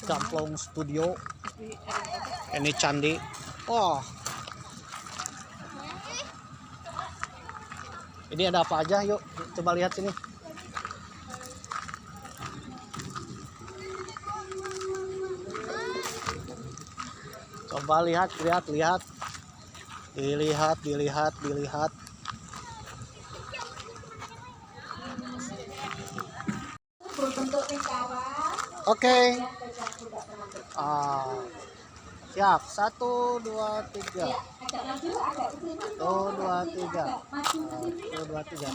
Gamplong Studio. Ini candi. Oh, ini ada apa aja? Yuk coba lihat sini. Coba lihat. Dilihat. Oke. Siap. 1, 2, 3. 1, 2, 3. 1, 2, 3.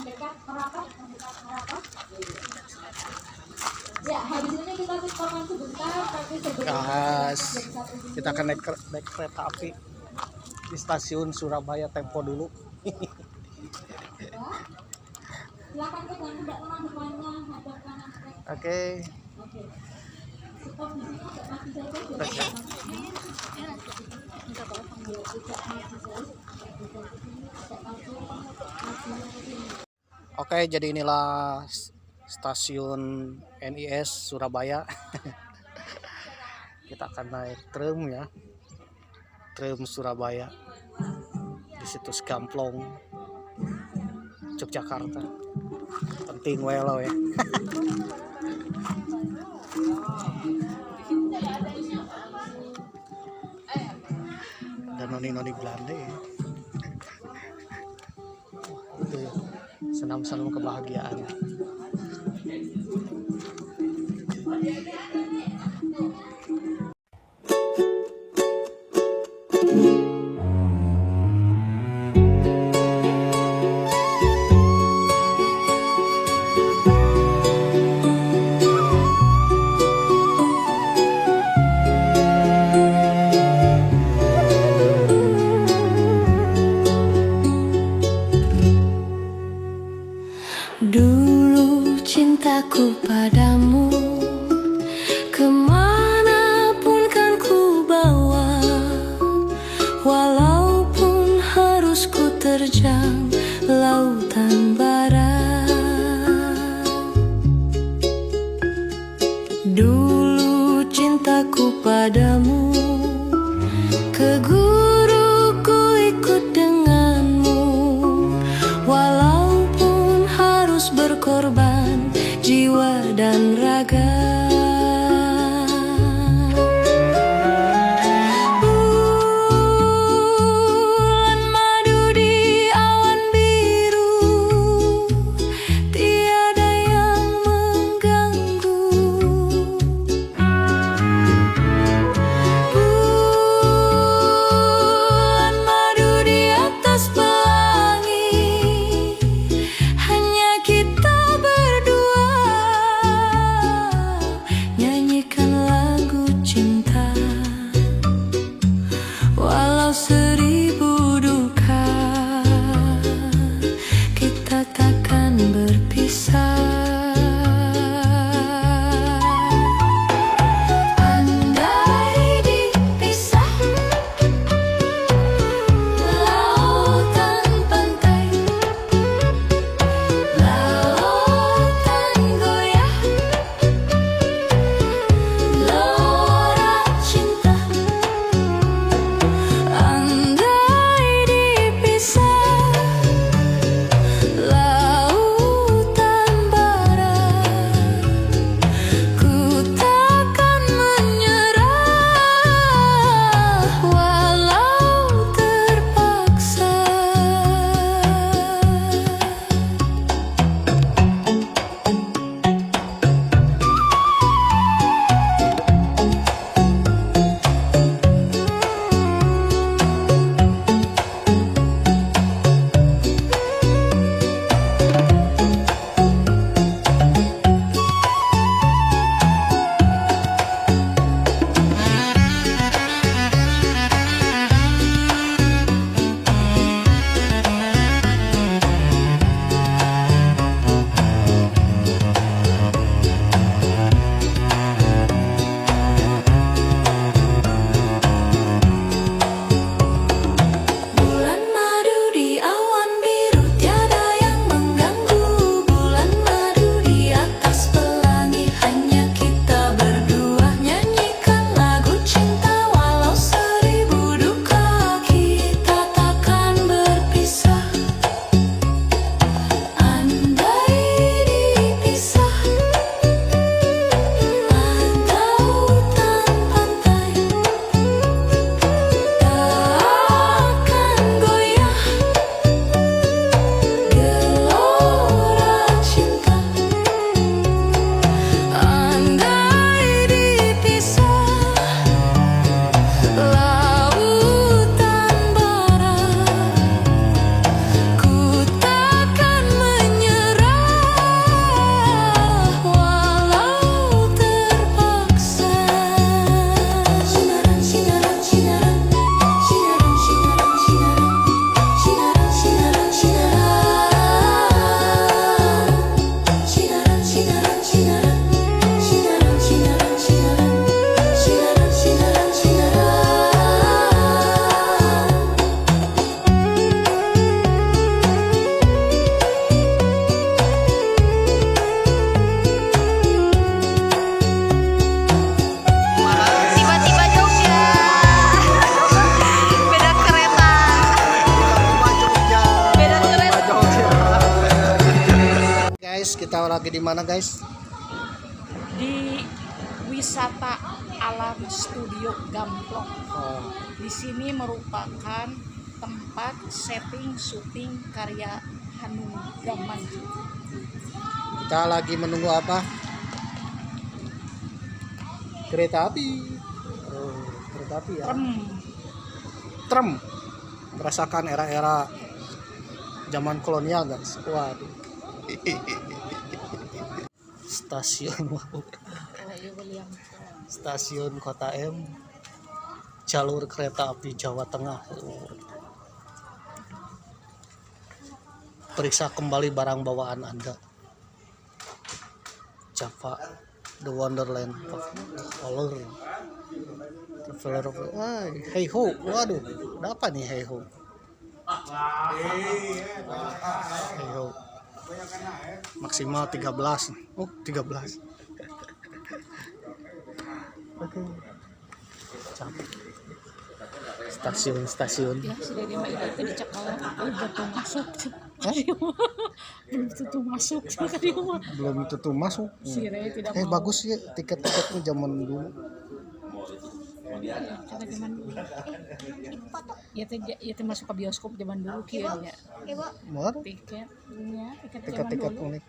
Ya, habis ini kita tutupan sebentar, tapi Gas. Kita akan naik kereta api di stasiun Surabaya Tempo dulu. silakan pegang teman depannya, hadap kanan. Oke. Stop di sini, agak mati saja. Oke, jadi inilah stasiun NIS Surabaya. Kita akan naik tram ya, tram Surabaya di situs Gamplong Yogyakarta. Penting welo ya. Ada noni-noni Belanda ya. Itu ya, senam-senam kebahagiaan. Dulu cintaku padamu, kemanapun kan ku bawa, walaupun harus ku terjang lautan bara. Dulu cintaku padamu, ke guru ku ikut denganmu, walaupun harus berkorban jiwa dan raga. Bulan madu di awan biru, tiada yang mengganggu. Kita lagi di mana guys? Di wisata alam Studio Gamplong. Oh, Di sini merupakan tempat setting syuting karya Hanung Bramantyo. kita lagi menunggu apa? Kereta api. Oh, kereta api ya. Trem. Merasakan era-era zaman kolonial guys. Waduh. Stasiun Stasiun Kota M, jalur kereta api Jawa Tengah. Periksa kembali barang bawaan Anda. Java, the Wonderland of Color. Traveler of Hey ho, waduh, ada apa nih Hey ho? Hey ho. Maksimal 13. Oh, 13. Oke. Capek. Stasiun. Ya, sudah lima itu dicekal. Betul masuk. Belum tentu masuk. Belum tentu masuk. Si Ray tidak mau. Bagus ya tiket-tiketnya zaman dulu. Cara zaman dulu. Ya termasuk ke bioskop zaman dulu kia ya. Mar? Tiketnya, tiket zaman Tiket-tiket dulu. unik.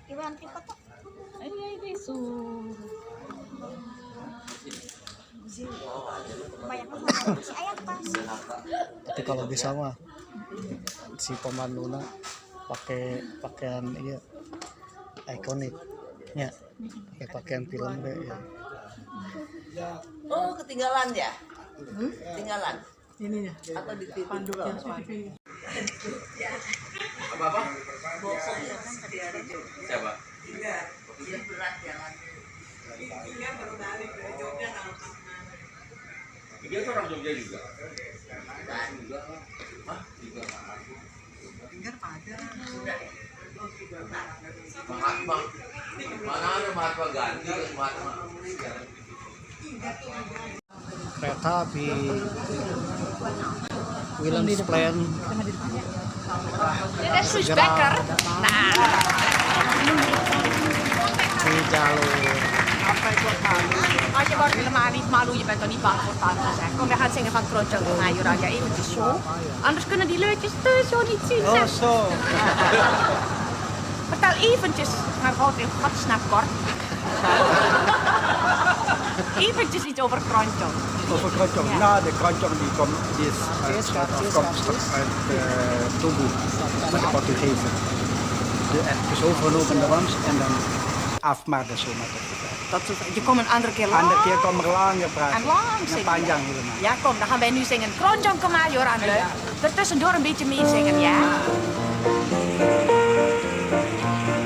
Iya ini su. Tapi kalau bisa mah si pemanduna pakai pakaian iya ikonik ya, pakai pakaian film deh ya. Oh, ketinggalan ya? Ketinggalan. Ini ya. Atau di TV? Apa? Siapa? Dia berat jalan. Dia tuh orang Jogja juga. Mahatma. Mana ada Mahatma Gandhi ke Mahatma? Kereta api Williams Plan segera di jalur. Als je wordt helemaal niet malu, je bent er niet bang voor tanden zijn. Kom, we gaan zingen van Kronjong Mayura. Ja, eventjes zo. Anders kunnen die leutjes zo niet zien. Oh Zeg. so. Vertel eventjes naar God in godsnaam kort. Eventjes iets over Kronjong. Over Kronjong. Ja. Na de Kronjong die is afkomstig uit Togo, met de Portugezen. Dus overgenomen de Wams en dan afmaken zomaar tot de tijd. Tot zover. Je komt een andere keer lang. Andere keer komen we langer En praten. lang zingen. Panjang helemaal. Ja, kom, dan gaan wij nu zingen Kronjong Mayura. Leuk. Ertussendoor een beetje meezingen, ja?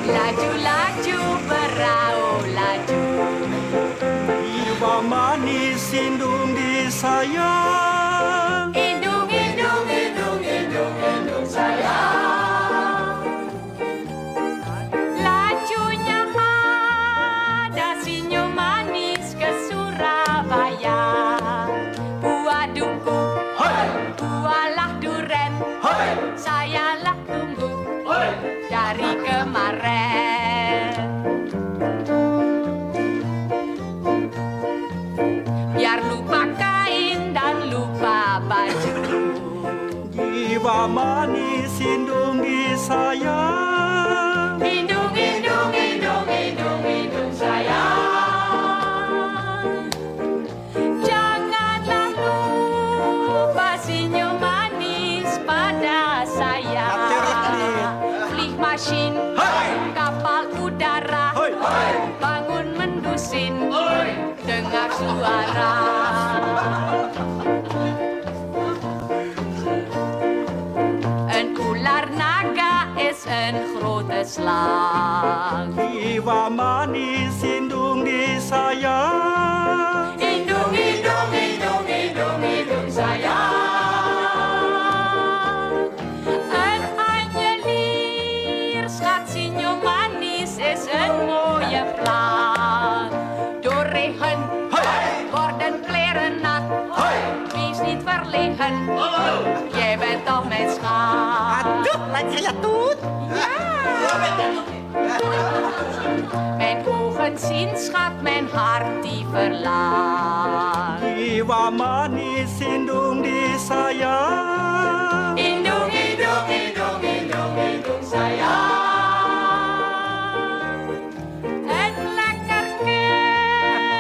Laju, laju, berau, laju. Iwa manis indung di sayang. Indung, indung, indung, indung, indung sayang. Lajunya ada senyum manis ke Surabaya. Buah duku, buahlah duren, sayalah tunggu dari kemarin. Biar lupa kain dan lupa baju. Iwa manis indung di sayang. Indung, indung, indung, indung, indung sayang. Janganlah lupa senyum manis pada saya. Vliegmachine, kapal udara, bangun mendusin, dengar suara. Een ular naga is een grote slang. Iwa manis indung di sayang. Indung, indung, indung, indung, indung sayang. Een anjelier, schat, senyum manis is een mooie plaat. Door regen worden kleren nat. Wees niet verlegen, jij bent toch mijn schat. Aduh, lancar ya tut. Ja. Mijn ogen zien, schat, mijn hart die verlaat. Jiwa manis indung di sayang. Indung, indung, indung, indung, indung sayang. Een lekker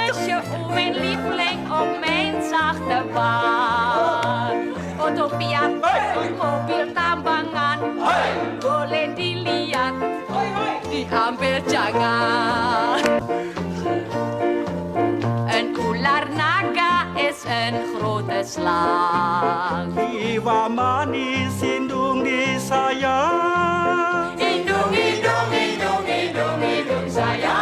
kusje, o mijn lieveling, op mijn zachte wang. Utopia, mobil tambangan, boleh dilihat, diambil jangan. Een ular naga is een grote slang. Jiwa manis indung di sayang. Indung, indung, indung, indung, indung sayang.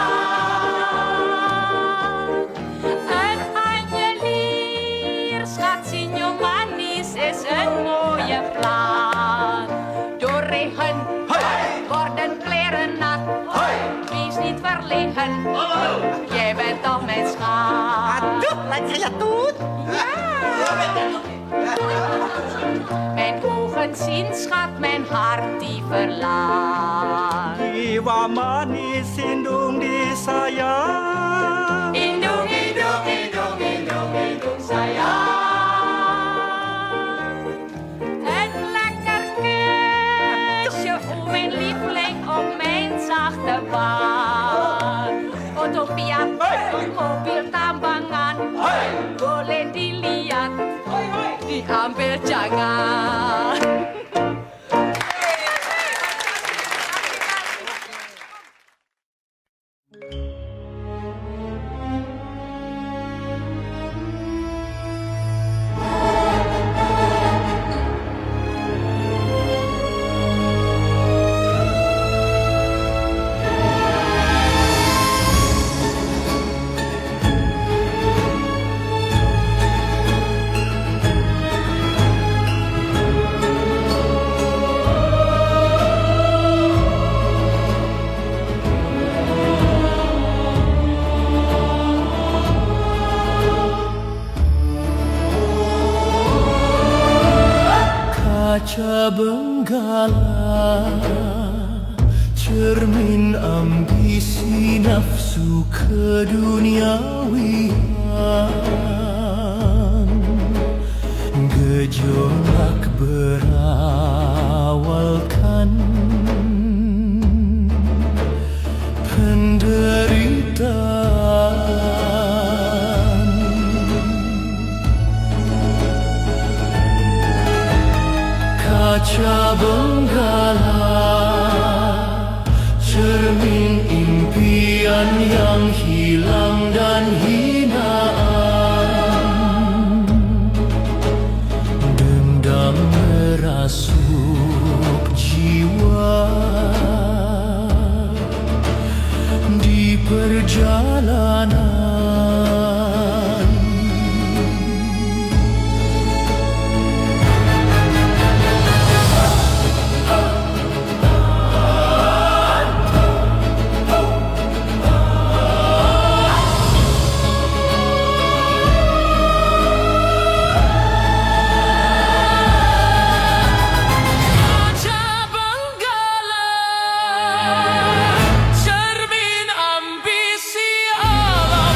Een anjelier, schat, senyum manis is een mooie plaat. Door regen worden kleren nat. Wees niet verlegen, jij bent toch mijn schat. Aduh, laat saya tut. Mijn ogen zien, schat, mijn hart die verlaat. Jiwa manis indung di sayang. Indung, indung, indung, indung, indung sayang. Een lekker kusje, o mijn lieveling, op mijn zachte wang. Utopia, mobil tambangan, boleh dilihat, diambil jangan. Kaca benggala, cermin ambisi nafsu keduniawian. Gejolak berawalkan penderitaan. Kaca benggala, cermin impian yang hilang dan hinaan. Dendam merasuk jiwa di perjalanan. Cermin ambisi alam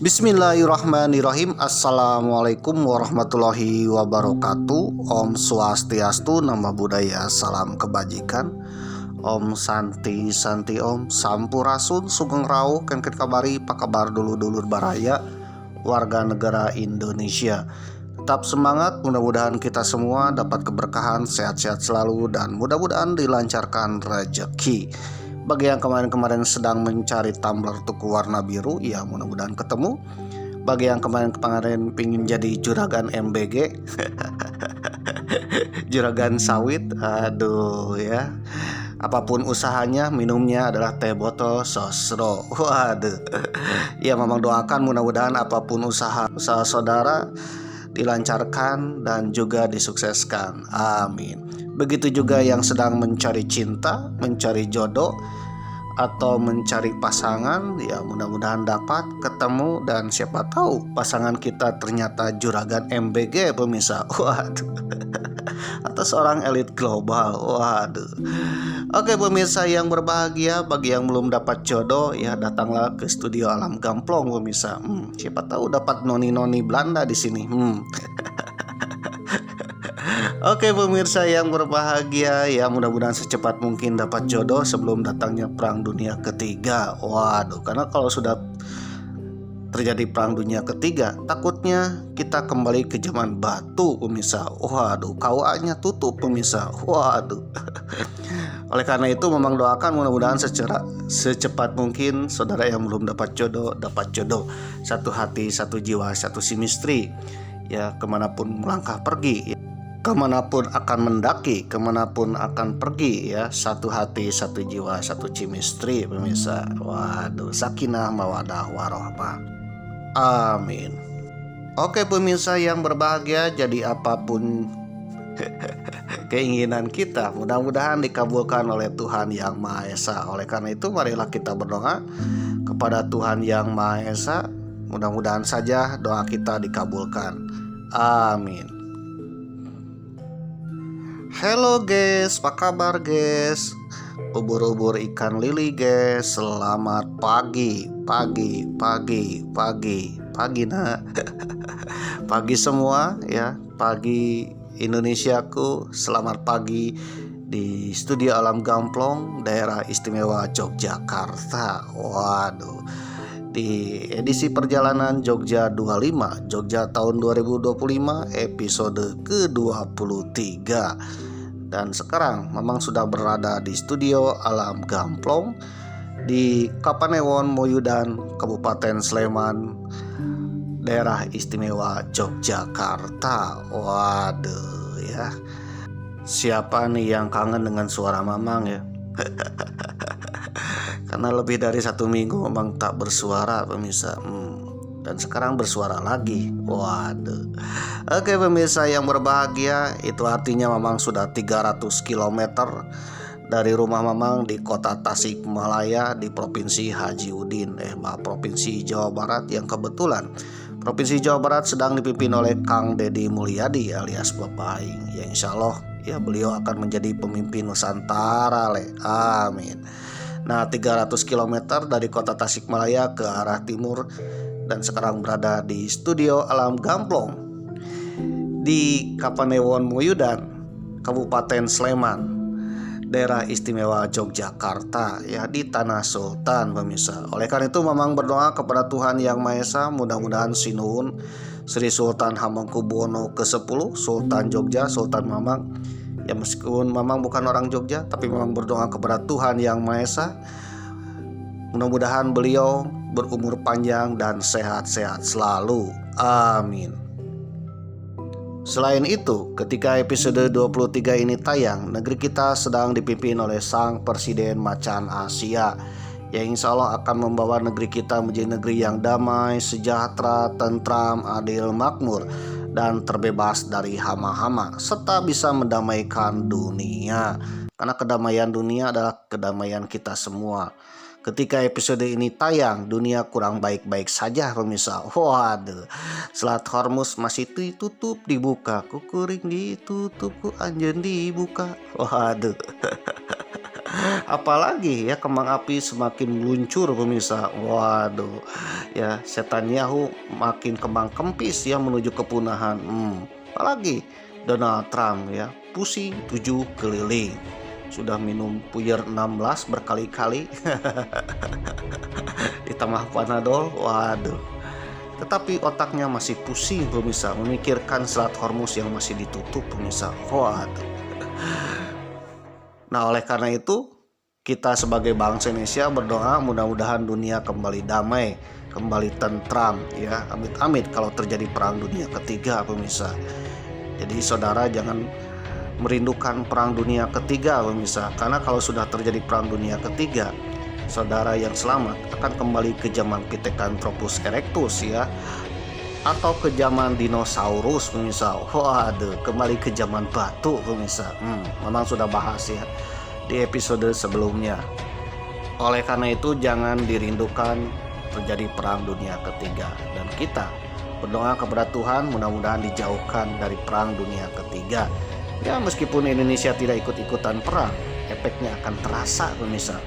Bismillahirrahmanirrahim. Assalamualaikum warahmatullahi wabarakatuh. Om Swastiastu, Namo Buddhaya, salam kebajikan. Om Santi Santi Om Sampurasun Sugeng Rau ken kabari pakabar dulur-dulur baraya warga negara Indonesia. Tetap semangat, mudah-mudahan kita semua dapat keberkahan, sehat-sehat selalu, dan mudah-mudahan dilancarkan rezeki. Bagi yang kemarin-kemarin sedang mencari tumbler tuku warna biru, ya mudah-mudahan ketemu. Bagi yang kemarin-kemarin pingin jadi juragan MBG juragan sawit, aduh ya, apapun usahanya, minumnya adalah teh botol sosro. Waduh. Ya memang doakan mudah-mudahan apapun usaha saudara dilancarkan dan juga disukseskan. Amin. Begitu juga yang sedang mencari cinta, mencari jodoh, atau mencari pasangan, ya mudah-mudahan dapat ketemu, dan siapa tahu pasangan kita ternyata juragan MBG pemirsa. Waduh. Atau seorang elit global. Waduh. Oke pemirsa yang berbahagia, bagi yang belum dapat jodoh, ya datanglah ke studio Alam Gamplong pemirsa. Siapa tahu dapat noni-noni Belanda di sini. Oke pemirsa yang berbahagia, ya mudah-mudahan secepat mungkin dapat jodoh sebelum datangnya perang dunia ketiga. Waduh, karena kalau sudah terjadi perang dunia ketiga, takutnya kita kembali ke zaman batu pemirsa. Waduh, KUA-nya tutup pemirsa. Waduh. Oleh karena itu memang doakan mudah-mudahan secepat mungkin saudara yang belum dapat jodoh dapat jodoh. Satu hati, satu jiwa, satu chemistry. Ya kemanapun melangkah pergi, kemanapun akan mendaki, kemanapun akan pergi, ya satu hati, satu jiwa, satu chemistry pemirsa. Waduh, sakinah mawadah warohmah. Amin. Oke pemirsa yang berbahagia, jadi apapun keinginan kita mudah-mudahan dikabulkan oleh Tuhan Yang Maha Esa. Oleh karena itu marilah kita berdoa kepada Tuhan Yang Maha Esa, mudah-mudahan saja doa kita dikabulkan. Amin. Halo guys, apa kabar guys? Ubur-ubur ikan lili guys, selamat pagi nah. Pagi semua ya, pagi Indonesiaku, selamat pagi di studio Alam Gamplong, daerah istimewa Yogyakarta. Waduh, di edisi perjalanan Jogja 25, Jogja tahun 2025, episode ke-23. Dan sekarang memang sudah berada di studio Alam Gamplong di Kapanewon Moyudan, Kabupaten Sleman, daerah istimewa Yogyakarta. Waduh ya, siapa nih yang kangen dengan suara Mamang ya? Karena lebih dari 1 minggu memang tak bersuara pemirsa, dan sekarang bersuara lagi. Waduh. Oke pemirsa yang berbahagia, itu artinya Mamang sudah 300 km dari rumah Mamang di kota Tasikmalaya di Provinsi Haji Udin, Provinsi Jawa Barat, yang kebetulan Provinsi Jawa Barat sedang dipimpin oleh Kang Deddy Mulyadi alias Bapak Aing. Ya insya Allah ya beliau akan menjadi pemimpin Nusantara. Amin. Nah 300 km dari kota Tasikmalaya ke arah timur, dan sekarang berada di studio Alam Gamplong di Kapanewon Moyudan, Kabupaten Sleman, daerah istimewa Yogyakarta ya, di Tanah Sultan pemirsa. Oleh karena itu Mamang berdoa kepada Tuhan Yang Maha Esa, mudah-mudahan Sinuhun Sri Sultan Hamengkubuwono ke-10 Sultan Jogja, Sultan Mamang ya, meskipun Mamang bukan orang Jogja, tapi Mamang berdoa kepada Tuhan Yang Maha Esa, mudah-mudahan beliau berumur panjang dan sehat-sehat selalu. Amin. Selain itu, ketika episode 23 ini tayang, negeri kita sedang dipimpin oleh Sang Presiden Macan Asia, yang insya Allah akan membawa negeri kita menjadi negeri yang damai, sejahtera, tentram, adil, makmur, dan terbebas dari hama-hama, serta bisa mendamaikan dunia. Karena kedamaian dunia adalah kedamaian kita semua. Ketika episode ini tayang, dunia kurang baik-baik saja pemirsa. Waduh, Selat Hormuz masih ditutup dibuka, kukuring ditutup, ku anjeun dibuka. Waduh. Apalagi ya, kembang api semakin meluncur pemirsa. Waduh, ya Netanyahu makin kembang kempis ya menuju kepunahan. Apalagi Donald Trump ya pusing 7 keliling. Sudah minum puyer 16 berkali-kali. Ditambah Panadol. Waduh. Tetapi otaknya masih pusing pemirsa, memikirkan Selat Hormuz yang masih ditutup pemirsa. Waduh. Nah, oleh karena itu kita sebagai bangsa Indonesia berdoa mudah-mudahan dunia kembali damai, kembali tentram ya. Amit-amit kalau terjadi perang dunia ketiga pemirsa. Jadi saudara jangan merindukan perang dunia ketiga pemirsa, karena kalau sudah terjadi perang dunia ketiga, saudara yang selamat akan kembali ke zaman Pithecanthropus erectus ya, atau ke zaman dinosaurus pemirsa. Waduh, kembali ke zaman batu pemirsa. Memang sudah bahas ya di episode sebelumnya. Oleh karena itu jangan dirindukan terjadi perang dunia ketiga, dan kita berdoa kepada Tuhan mudah-mudahan dijauhkan dari perang dunia ketiga. Ya, meskipun Indonesia tidak ikut-ikutan perang, efeknya akan terasa pemirsa.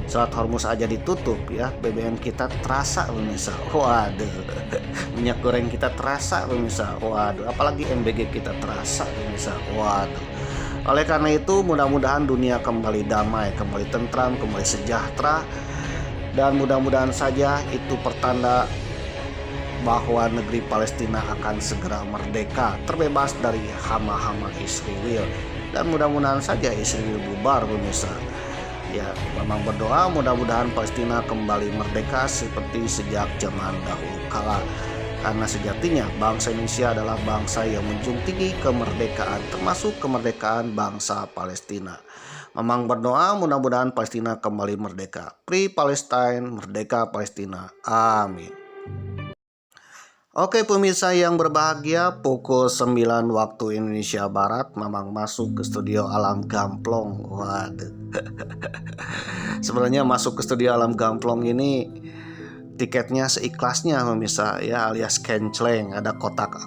Selat Hormuz aja ditutup ya, BBM kita terasa pemirsa. Waduh, minyak goreng kita terasa pemirsa. Waduh, apalagi MBG kita terasa pemirsa. Waduh. Oleh karena itu mudah-mudahan dunia kembali damai, kembali tentram, kembali sejahtera, dan mudah-mudahan saja itu pertanda bahwa negeri Palestina akan segera merdeka, terbebas dari hama-hama Israel, dan mudah-mudahan saja Israel bubar pemirsa. Ya, memang berdoa mudah-mudahan Palestina kembali merdeka seperti sejak zaman dahulu kala. Karena sejatinya bangsa Indonesia adalah bangsa yang menjunjung tinggi kemerdekaan, termasuk kemerdekaan bangsa Palestina. Memang berdoa mudah-mudahan Palestina kembali merdeka. Free Palestine, merdeka Palestina. Amin. Oke pemirsa yang berbahagia, pukul 9 waktu Indonesia Barat, Mamang masuk ke studio Alam Gamplong. Waduh. Sebenarnya masuk ke studio Alam Gamplong ini tiketnya seikhlasnya pemirsa ya, alias kenceleng, ada kotak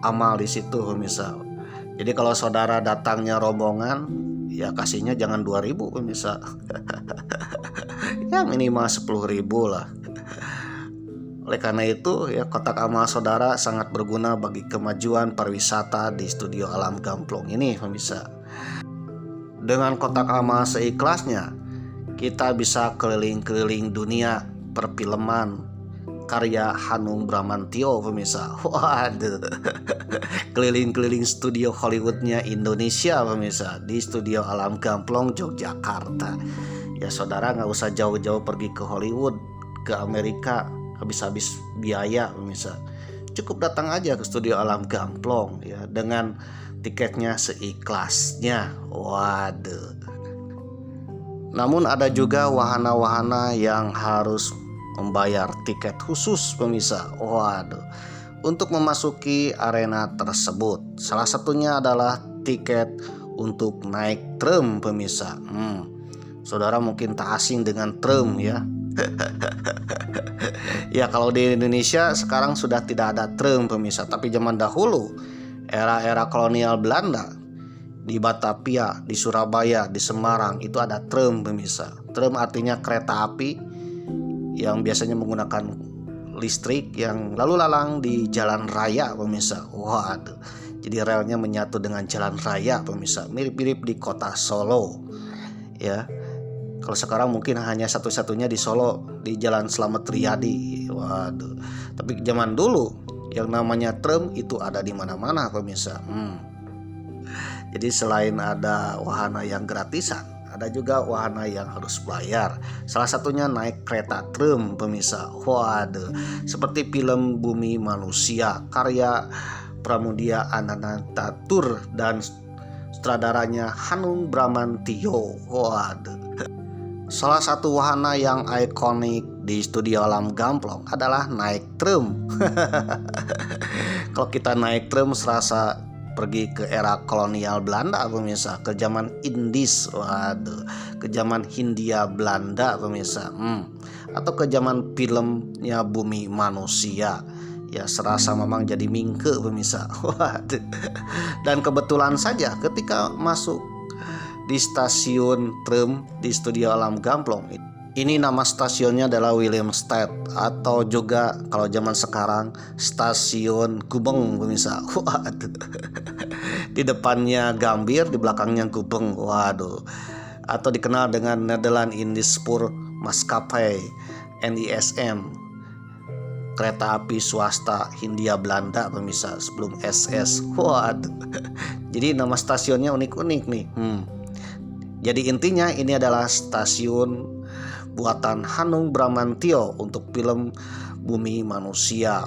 amal di situ pemirsa. Jadi kalau saudara datangnya rombongan, ya kasihnya jangan 2.000 pemirsa. Ya minimal 10.000 lah. Oleh karena itu ya, kotak amal saudara sangat berguna bagi kemajuan pariwisata di studio Alam Gamplong ini pemirsa. Dengan kotak amal seikhlasnya, kita bisa keliling-keliling dunia perfilman karya Hanung Bramantyo pemirsa. Waduh. Keliling-keliling studio Hollywoodnya Indonesia pemirsa, di studio Alam Gamplong Yogyakarta. Ya saudara nggak usah jauh-jauh pergi ke Hollywood, ke Amerika, habis-habis biaya pemirsa. Cukup datang aja ke studio Alam Gamplong ya, dengan tiketnya seikhlasnya. Waduh. Namun ada juga wahana-wahana yang harus membayar tiket khusus pemirsa. Waduh. Untuk memasuki arena tersebut, salah satunya adalah tiket untuk naik tram pemirsa. Saudara mungkin tak asing dengan tram ya. Ya kalau di Indonesia sekarang sudah tidak ada tram pemirsa, tapi zaman dahulu era kolonial Belanda, di Batavia, di Surabaya, di Semarang itu ada tram pemirsa. Tram artinya kereta api yang biasanya menggunakan listrik yang lalu lalang di jalan raya pemirsa. Waduh. Jadi relnya menyatu dengan jalan raya pemirsa, mirip-mirip di kota Solo. ya. Kalau sekarang mungkin hanya satu-satunya di Solo di Jalan Slamet Riyadi. Waduh. Tapi zaman dulu yang namanya tram itu ada di mana-mana pemirsa. Jadi selain ada wahana yang gratisan, ada juga wahana yang harus bayar. Salah satunya naik kereta tram pemirsa. Waduh. Seperti film Bumi Manusia karya Pramudia Anantatur dan sutradaranya Hanung Bramantio. Waduh. Salah satu wahana yang ikonik di Studio Alam Gamplong adalah naik tram. Kalau kita naik tram serasa pergi ke era kolonial Belanda pemirsa, ke zaman Indis, waduh, ke zaman Hindia Belanda pemirsa, atau ke zaman filmnya Bumi Manusia. Ya serasa memang jadi mingke pemirsa. Waduh. Dan kebetulan saja ketika masuk di stasiun tram di Studio Alam Gamplong, ini nama stasiunnya adalah Willemstad atau juga kalau zaman sekarang stasiun Gubeng pemirsa. Waduh. Di depannya Gambir, di belakangnya Gubeng. Waduh. Atau dikenal dengan Nederland Indispoor Maskapai NISM, kereta api swasta Hindia Belanda pemirsa sebelum SS. Waduh. Jadi nama stasiunnya unik-unik nih. Jadi intinya ini adalah stasiun buatan Hanung Bramantio untuk film Bumi Manusia.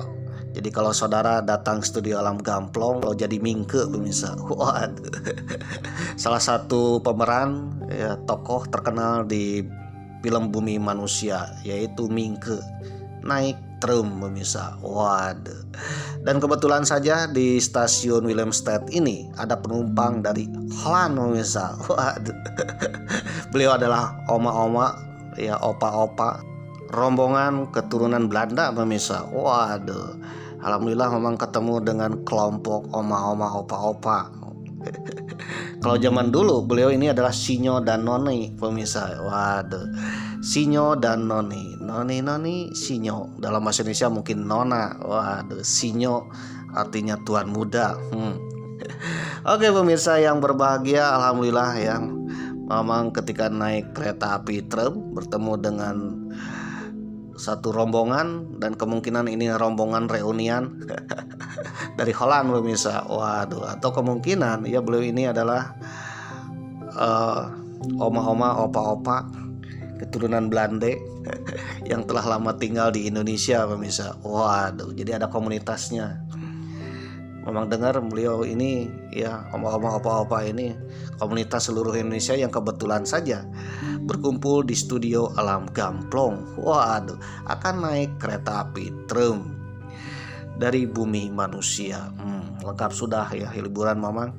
Jadi kalau saudara datang Studio Alam Gamplong, kalau jadi mingke pemirsa. Waduh. Salah satu pemeran ya, tokoh terkenal di film Bumi Manusia yaitu Mingke naik tram pemirsa. Waduh. Dan kebetulan saja di stasiun Willemstad ini ada penumpang dari Holland pemirsa. Waduh. Beliau adalah oma-oma ya, opa-opa rombongan keturunan Belanda pemirsa. Waduh. Alhamdulillah memang ketemu dengan kelompok oma-oma opa-opa. Kalau zaman dulu beliau ini adalah Sinyo dan Noni pemirsa. Waduh. Sinyo dan Noni, Noni, Sinyo. Dalam bahasa Indonesia mungkin Nona. Waduh, Sinyo artinya tuan muda. Oke pemirsa yang berbahagia, alhamdulillah ya, memang ketika naik kereta api tram bertemu dengan satu rombongan dan kemungkinan ini rombongan reunian dari Holland pemirsa. Waduh, atau kemungkinan ya beliau ini adalah oma-oma, opa-opa keturunan Belanda yang telah lama tinggal di Indonesia pemirsa. Waduh, jadi ada komunitasnya. Memang dengar beliau ini ya, oma-oma opa-opa ini komunitas seluruh Indonesia yang kebetulan saja berkumpul di Studio Alam Gamplong. Waduh, akan naik kereta api tram dari Bumi Manusia. Lengkap sudah ya liburan mamang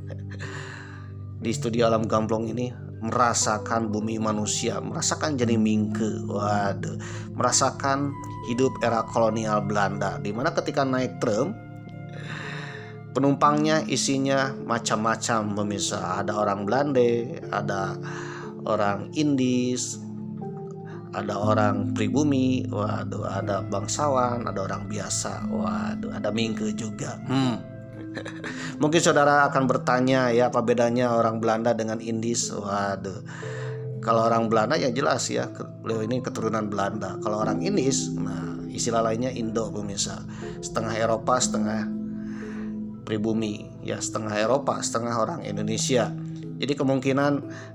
di Studio Alam Gamplong ini, merasakan Bumi Manusia, merasakan jadi mingke. Waduh, merasakan hidup era kolonial Belanda, dimana ketika naik tram penumpangnya isinya macam-macam pemirsa. Ada orang Belanda, ada orang Indis, ada orang pribumi, waduh, ada bangsawan, ada orang biasa, waduh, ada mingke juga. Mungkin saudara akan bertanya ya, apa bedanya orang Belanda dengan Indis? Waduh, kalau orang Belanda ya jelas ya, beliau ini keturunan Belanda. Kalau orang Indis, nah istilah lainnya Indo pemirsa, setengah Eropa setengah pribumi ya, setengah Eropa setengah orang Indonesia. Jadi kemungkinan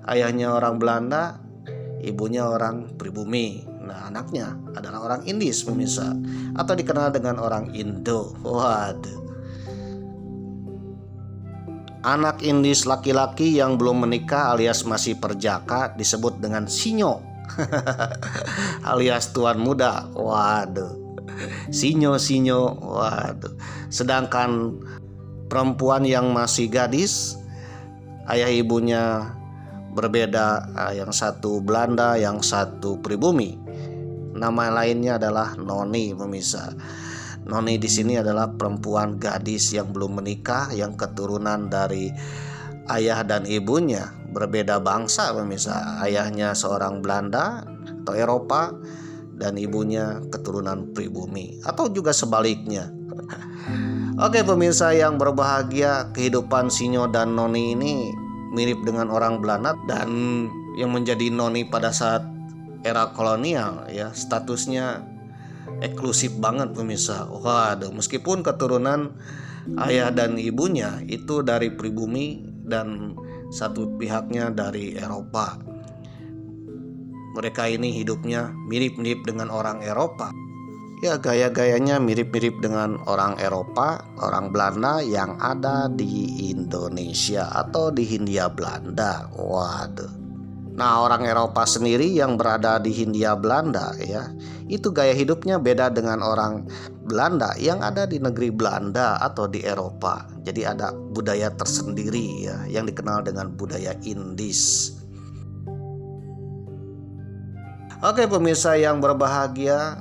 ayahnya orang Belanda, ibunya orang pribumi. Nah anaknya adalah orang Indis pemirsa, atau dikenal dengan orang Indo. Waduh. Anak Indis laki-laki yang belum menikah alias masih perjaka disebut dengan Sinyo alias tuan muda. Waduh, Sinyo. Waduh. Sedangkan perempuan yang masih gadis, ayah ibunya berbeda, yang satu Belanda, yang satu pribumi. Nama lainnya adalah Noni pemirsa. Noni di sini adalah perempuan gadis yang belum menikah, yang keturunan dari ayah dan ibunya berbeda bangsa pemirsa. Ayahnya seorang Belanda atau Eropa dan ibunya keturunan pribumi, atau juga sebaliknya. Oke pemirsa yang berbahagia, kehidupan Sinyo dan Noni ini mirip dengan orang Belanda dan yang menjadi noni pada saat era kolonial ya, statusnya eksklusif banget pemirsa. Waduh, meskipun keturunan ayah dan ibunya itu dari pribumi dan satu pihaknya dari Eropa. Mereka ini hidupnya mirip-mirip dengan orang Eropa. Ya, gaya-gayanya mirip-mirip dengan orang Eropa, orang Belanda yang ada di Indonesia atau di Hindia Belanda. Waduh. Nah, orang Eropa sendiri yang berada di Hindia Belanda ya, itu gaya hidupnya beda dengan orang Belanda yang ada di negeri Belanda atau di Eropa. Jadi ada budaya tersendiri ya, yang dikenal dengan budaya Indis. Oke pemirsa yang berbahagia,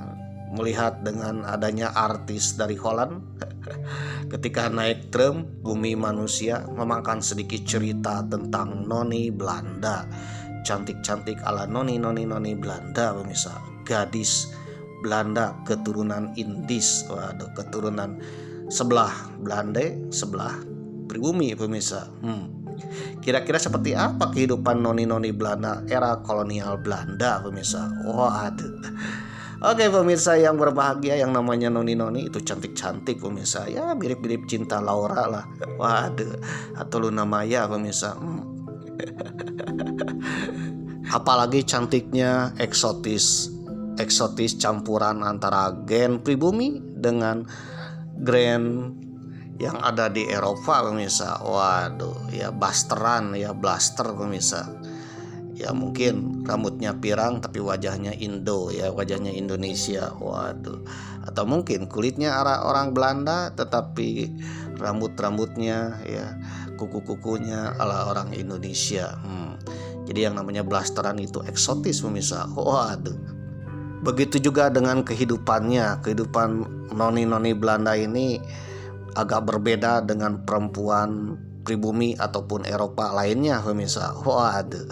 melihat dengan adanya artis dari Holland ketika naik tram Bumi Manusia memakan sedikit cerita tentang noni Belanda, cantik-cantik ala noni Belanda pemirsa, gadis Belanda keturunan Indis. Waduh, keturunan sebelah Belanda, sebelah pribumi pemirsa. Kira-kira seperti apa kehidupan noni Belanda era kolonial Belanda pemirsa? Waduh. Oke pemirsa yang berbahagia, yang namanya noni itu cantik-cantik pemirsa. Ya mirip-mirip Cinta Laura lah. Waduh, atau Luna Maya pemirsa. Apalagi cantiknya eksotis campuran antara gen pribumi dengan gen yang ada di Eropa pemirsa. Waduh, ya blaster pemirsa. Ya mungkin rambutnya pirang tapi wajahnya Indo ya, wajahnya Indonesia. Waduh. Atau mungkin kulitnya arah orang Belanda tetapi rambutnya ya, kuku-kukunya ala orang Indonesia. Jadi yang namanya blasteran itu eksotis pemirsa. Waduh. Begitu juga dengan kehidupannya. Kehidupan noni Belanda ini agak berbeda dengan perempuan pribumi ataupun Eropa lainnya pemirsa. Waduh.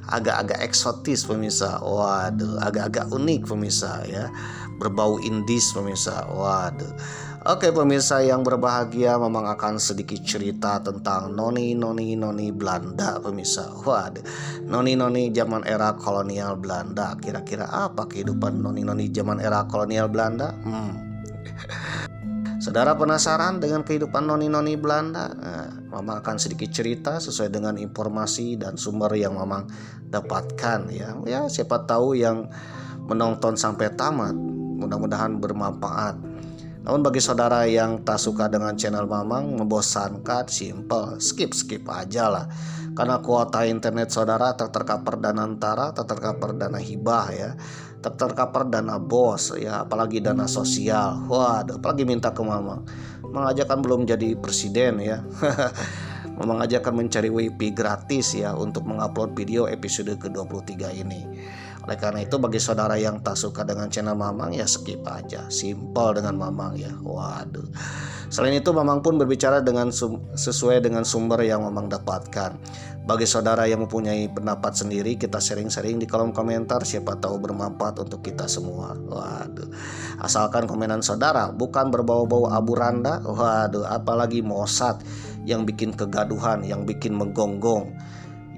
Agak-agak eksotis pemirsa. Waduh, agak-agak unik pemirsa ya. Berbau Indis pemirsa. Waduh. Oke pemirsa yang berbahagia, memang akan sedikit cerita tentang noni Belanda pemirsa. Waduh. Noni zaman era kolonial Belanda. Kira-kira apa kehidupan noni zaman era kolonial Belanda? Saudara penasaran dengan kehidupan noni Belanda? Mama akan sedikit cerita sesuai dengan informasi dan sumber yang Mama dapatkan ya. Ya siapa tahu yang menonton sampai tamat mudah-mudahan bermanfaat. Namun bagi saudara yang tak suka dengan channel Mamang, membosankan, simple, skip aja lah. Karena kuota internet saudara tak tercover dana antara, tak tercover dana hibah ya, tak tercover dana bos ya, apalagi dana sosial. Waduh, apalagi minta ke Mamang. Mengajarkan belum jadi presiden ya. Mengajarkan mencari WiFi gratis ya untuk mengupload video episode ke-23 ini. Oleh karena itu bagi saudara yang tak suka dengan channel Mamang ya skip aja, simple dengan Mamang ya. Waduh. Selain itu Mamang pun berbicara dengan sesuai dengan sumber yang Mamang dapatkan. Bagi saudara yang mempunyai pendapat sendiri, kita sharing-sharing di kolom komentar, siapa tahu bermanfaat untuk kita semua. Waduh. Asalkan komenan saudara bukan berbau-bau abu randa, waduh, apalagi Mossad yang bikin kegaduhan, yang bikin menggonggong.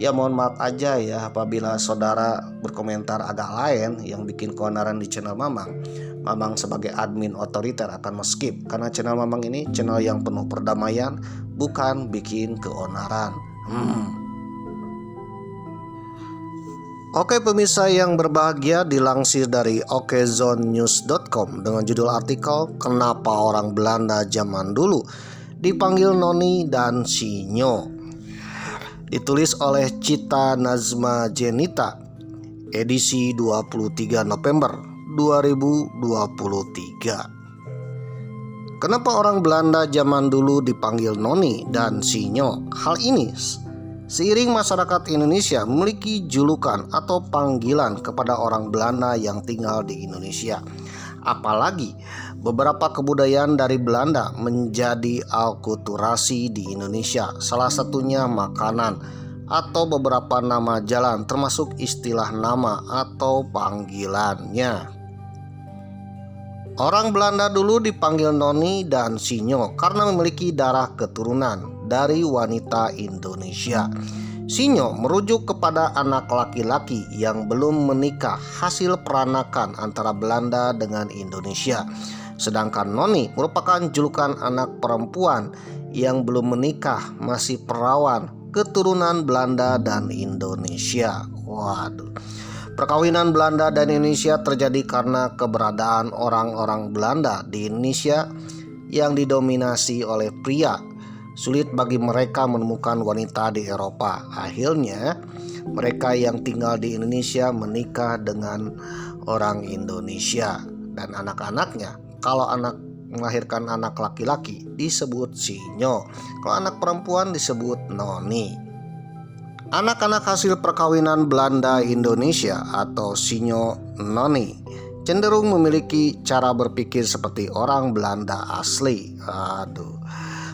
Ya mohon maaf aja ya apabila saudara berkomentar agak lain yang bikin keonaran di channel Mamang. Mamang sebagai admin otoriter akan skip karena channel Mamang ini channel yang penuh perdamaian, bukan bikin keonaran. Oke pemirsa yang berbahagia, dilansir dari okezonnews.com dengan judul artikel Kenapa Orang Belanda Zaman Dulu Dipanggil Noni dan Sinyo. Ditulis oleh Cita Nazma Jenita, edisi 23 November 2023. Kenapa orang Belanda zaman dulu dipanggil Noni dan Sinyo? Hal ini seiring masyarakat Indonesia memiliki julukan atau panggilan kepada orang Belanda yang tinggal di Indonesia. Apalagi beberapa kebudayaan dari Belanda menjadi akulturasi di Indonesia, salah satunya makanan atau beberapa nama jalan termasuk istilah nama atau panggilannya. Orang Belanda dulu dipanggil Noni dan Sinyo karena memiliki darah keturunan dari wanita Indonesia. Sinyo merujuk kepada anak laki-laki yang belum menikah hasil peranakan antara Belanda dengan Indonesia. Sedangkan noni merupakan julukan anak perempuan yang belum menikah, masih perawan, keturunan Belanda dan Indonesia. Waduh. Perkawinan Belanda dan Indonesia terjadi karena keberadaan orang-orang Belanda di Indonesia yang didominasi oleh pria. Sulit bagi mereka menemukan wanita di Eropa. Akhirnya mereka yang tinggal di Indonesia menikah dengan orang Indonesia. Dan anak-anaknya, kalau melahirkan anak laki-laki disebut sinyo, kalau anak perempuan disebut noni. Anak-anak hasil perkawinan Belanda Indonesia atau sinyo noni cenderung memiliki cara berpikir seperti orang Belanda asli.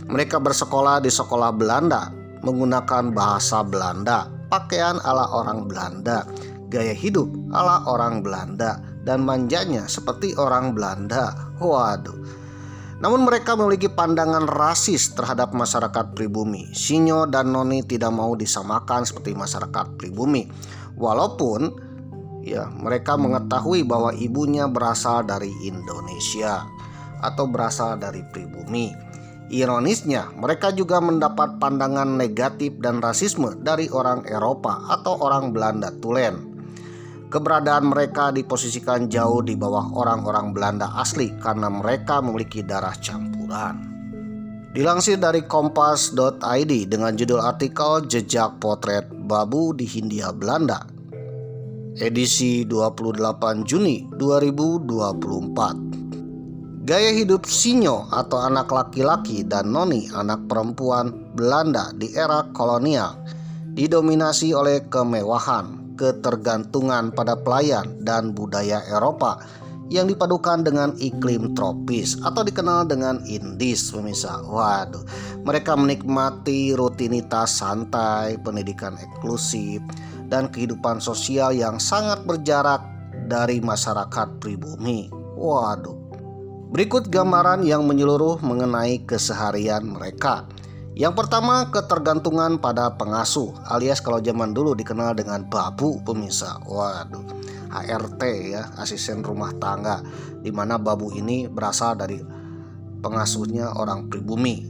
Mereka bersekolah di sekolah Belanda, menggunakan bahasa Belanda, pakaian ala orang Belanda, gaya hidup ala orang Belanda, dan manjanya seperti orang Belanda. Waduh. Namun mereka memiliki pandangan rasis terhadap masyarakat pribumi. Sinyo dan noni tidak mau disamakan seperti masyarakat pribumi. Walaupun mereka mengetahui bahwa ibunya berasal dari Indonesia atau berasal dari pribumi. Ironisnya, mereka juga mendapat pandangan negatif dan rasisme dari orang Eropa atau orang Belanda tulen. Keberadaan mereka diposisikan jauh di bawah orang-orang Belanda asli karena mereka memiliki darah campuran. Dilansir dari kompas.id dengan judul artikel Jejak Potret Babu di Hindia Belanda, edisi 28 Juni 2024. Gaya hidup sinyo atau anak laki-laki dan noni anak perempuan Belanda di era kolonial didominasi oleh kemewahan, ketergantungan pada pelayan, dan budaya Eropa yang dipadukan dengan iklim tropis atau dikenal dengan Indis, pemirsa. Waduh, mereka menikmati rutinitas santai, pendidikan eksklusif, dan kehidupan sosial yang sangat berjarak dari masyarakat pribumi. Waduh. Berikut gambaran yang menyeluruh mengenai keseharian mereka. Yang pertama, ketergantungan pada pengasuh, alias kalau zaman dulu dikenal dengan babu, pemirsa. Waduh, ART ya, asisten rumah tangga, di mana babu ini berasal dari pengasuhnya orang pribumi.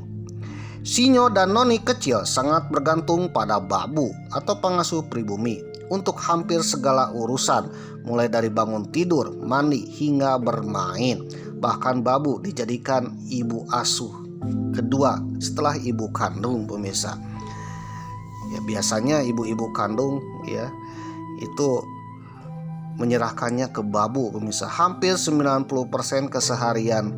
Sinyo dan noni kecil sangat bergantung pada babu atau pengasuh pribumi untuk hampir segala urusan, mulai dari bangun tidur, mandi, hingga bermain. Bahkan babu dijadikan ibu asuh kedua setelah ibu kandung, pemirsa. Ya, biasanya ibu-ibu kandung ya itu menyerahkannya ke babu, pemirsa. Hampir 90% keseharian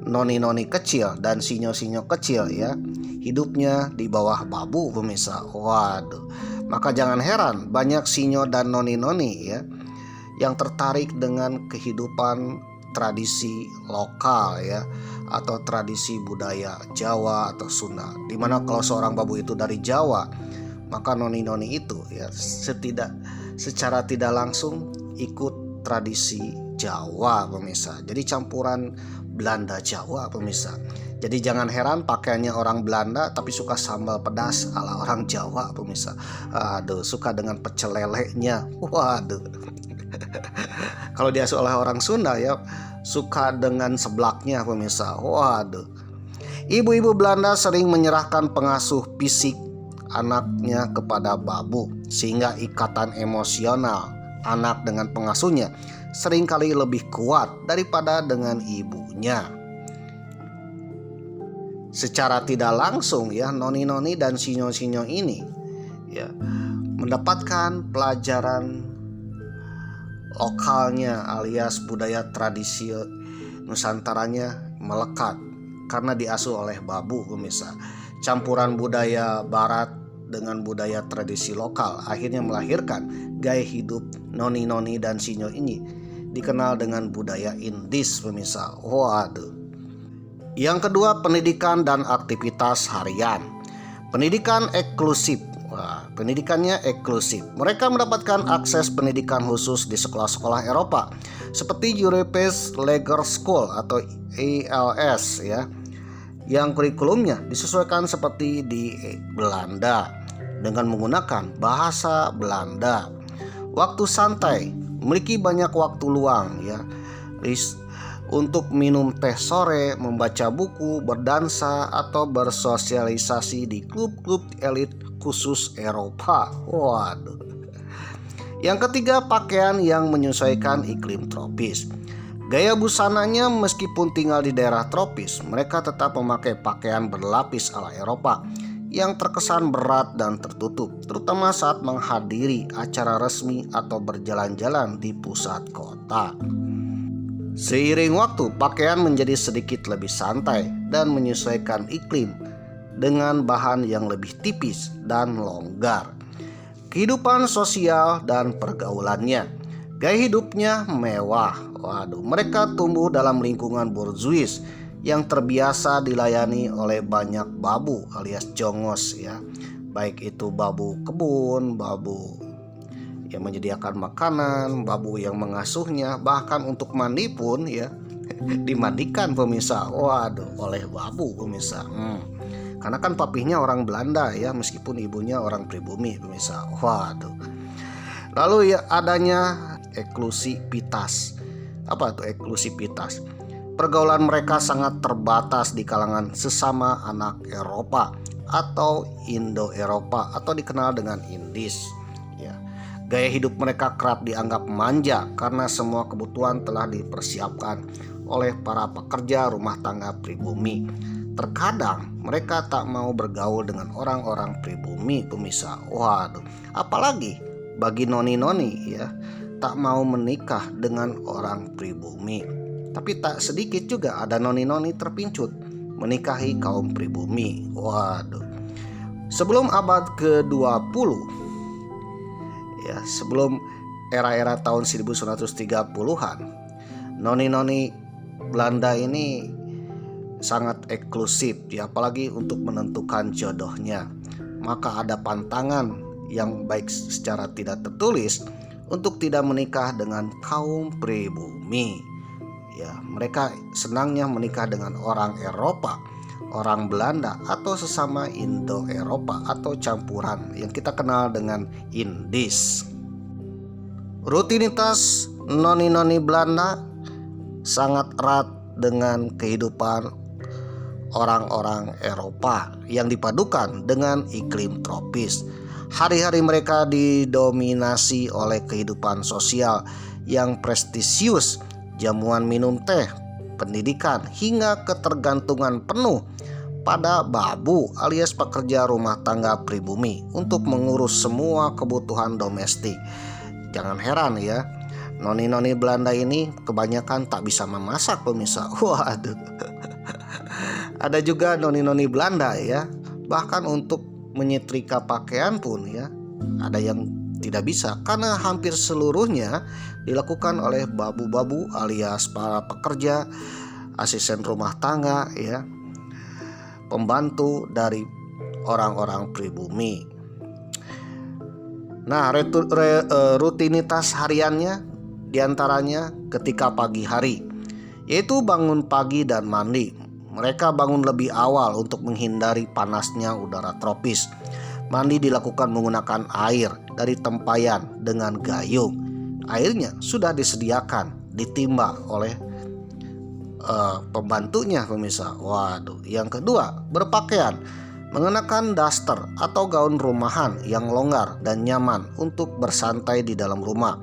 noni-noni kecil dan sinyo-sinyo kecil ya hidupnya di bawah babu, pemirsa. Waduh. Maka jangan heran banyak sinyo dan noni-noni ya yang tertarik dengan kehidupan tradisi lokal ya atau tradisi budaya Jawa atau Sunda. Dimana kalau seorang babu itu dari Jawa, maka noni-noni itu ya secara tidak langsung ikut tradisi Jawa, pemirsa. Jadi campuran Belanda Jawa, pemirsa. Jadi jangan heran pakaiannya orang Belanda tapi suka sambal pedas ala orang Jawa, pemirsa. Aduh, suka dengan pecel lelenya. Waduh. Kalau diasuh oleh orang Sunda ya suka dengan seblaknya, pemirsa. Waduh. Ibu-ibu Belanda sering menyerahkan pengasuh fisik anaknya kepada babu, sehingga ikatan emosional anak dengan pengasuhnya seringkali lebih kuat daripada dengan ibunya. Secara tidak langsung ya noni-noni dan sinyo-sinyo ini ya mendapatkan pelajaran lokalnya alias budaya tradisi Nusantaranya melekat karena diasuh oleh babu, pemirsa. Campuran budaya barat dengan budaya tradisi lokal akhirnya melahirkan gaya hidup noni-noni dan sinyo ini dikenal dengan budaya Indis, pemirsa. Waduh. Yang kedua, pendidikan dan aktivitas harian. Pendidikan eksklusif. Wah, pendidikannya eksklusif. Mereka mendapatkan akses pendidikan khusus di sekolah-sekolah Eropa seperti European Legal School atau ELS ya, yang kurikulumnya disesuaikan seperti di Belanda. dengan menggunakan bahasa Belanda. Waktu santai, memiliki banyak waktu luang ya, untuk minum teh sore, membaca buku, berdansa, atau bersosialisasi di klub-klub elit khusus Eropa. Waduh. Yang ketiga, pakaian yang menyesuaikan iklim tropis. Gaya busananya meskipun tinggal di daerah tropis, mereka tetap memakai pakaian berlapis ala Eropa yang terkesan berat dan tertutup, terutama saat menghadiri acara resmi atau berjalan-jalan di pusat kota. Seiring waktu, pakaian menjadi sedikit lebih santai dan menyesuaikan iklim dengan bahan yang lebih tipis dan longgar. Kehidupan sosial dan pergaulannya, gaya hidupnya mewah. Waduh, mereka tumbuh dalam lingkungan borjuis yang terbiasa dilayani oleh banyak babu alias jongos ya. Baik itu babu kebun, babu yang menyediakan makanan, babu yang mengasuhnya, bahkan untuk mandi pun ya dimandikan pemirsa. Waduh, oleh babu pemirsa. Karena kan papihnya orang Belanda ya, meskipun ibunya orang pribumi pemirsa. Waduh. Lalu ya adanya eksklusivitas. Apa itu eksklusivitas? Pergaulan mereka sangat terbatas di kalangan sesama anak Eropa atau Indo-Eropa atau dikenal dengan Indis. Ya. Gaya hidup mereka kerap dianggap manja karena semua kebutuhan telah dipersiapkan oleh para pekerja rumah tangga pribumi. Terkadang mereka tak mau bergaul dengan orang-orang pribumi pemirsa. Waduh, apalagi bagi noni-noni ya, tak mau menikah dengan orang pribumi. Tapi tak sedikit juga ada noni-noni terpincut menikahi kaum pribumi. Waduh. Sebelum abad ke-20 ya, sebelum era-era tahun 1930-an, noni-noni Belanda ini sangat eksklusif ya, apalagi untuk menentukan jodohnya. Maka ada pantangan yang baik secara tidak tertulis untuk tidak menikah dengan kaum pribumi. Ya, mereka senangnya menikah dengan orang Eropa, orang Belanda, atau sesama Indo-Eropa atau campuran yang kita kenal dengan Indis. Rutinitas noni-noni Belanda sangat erat dengan kehidupan orang-orang Eropa yang dipadukan dengan iklim tropis. Hari-hari mereka didominasi oleh kehidupan sosial yang prestisius, jamuan minum teh, pendidikan, hingga ketergantungan penuh pada babu alias pekerja rumah tangga pribumi untuk mengurus semua kebutuhan domestik. Jangan heran ya, noni-noni Belanda ini kebanyakan tak bisa memasak pemirsa. Waduh. Ada juga noni-noni Belanda ya, bahkan untuk menyetrika pakaian pun ya, ada yang tidak bisa karena hampir seluruhnya dilakukan oleh babu-babu alias para pekerja, asisten rumah tangga ya, pembantu dari orang-orang pribumi. Nah, rutinitas hariannya diantaranya ketika pagi hari, yaitu bangun pagi dan mandi. Mereka bangun lebih awal untuk menghindari panasnya udara tropis. Mandi dilakukan menggunakan air dari tempayan dengan gayung. Airnya sudah disediakan, ditimba oleh pembantunya pemirsa. Waduh. Yang kedua, berpakaian mengenakan daster atau gaun rumahan yang longgar dan nyaman untuk bersantai di dalam rumah.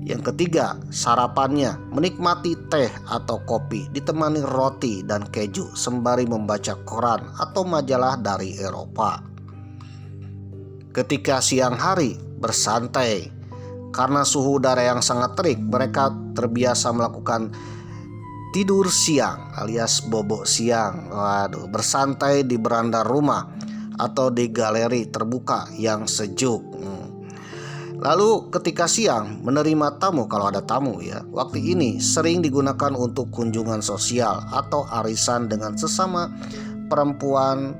Yang ketiga, sarapannya menikmati teh atau kopi ditemani roti dan keju sembari membaca koran atau majalah dari Eropa. Ketika siang hari, bersantai. Karena suhu udara yang sangat terik, mereka terbiasa melakukan tidur siang alias bobok siang. Waduh, bersantai di beranda rumah atau di galeri terbuka yang sejuk. Lalu ketika siang menerima tamu kalau ada tamu ya. Waktu ini sering digunakan untuk kunjungan sosial atau arisan dengan sesama perempuan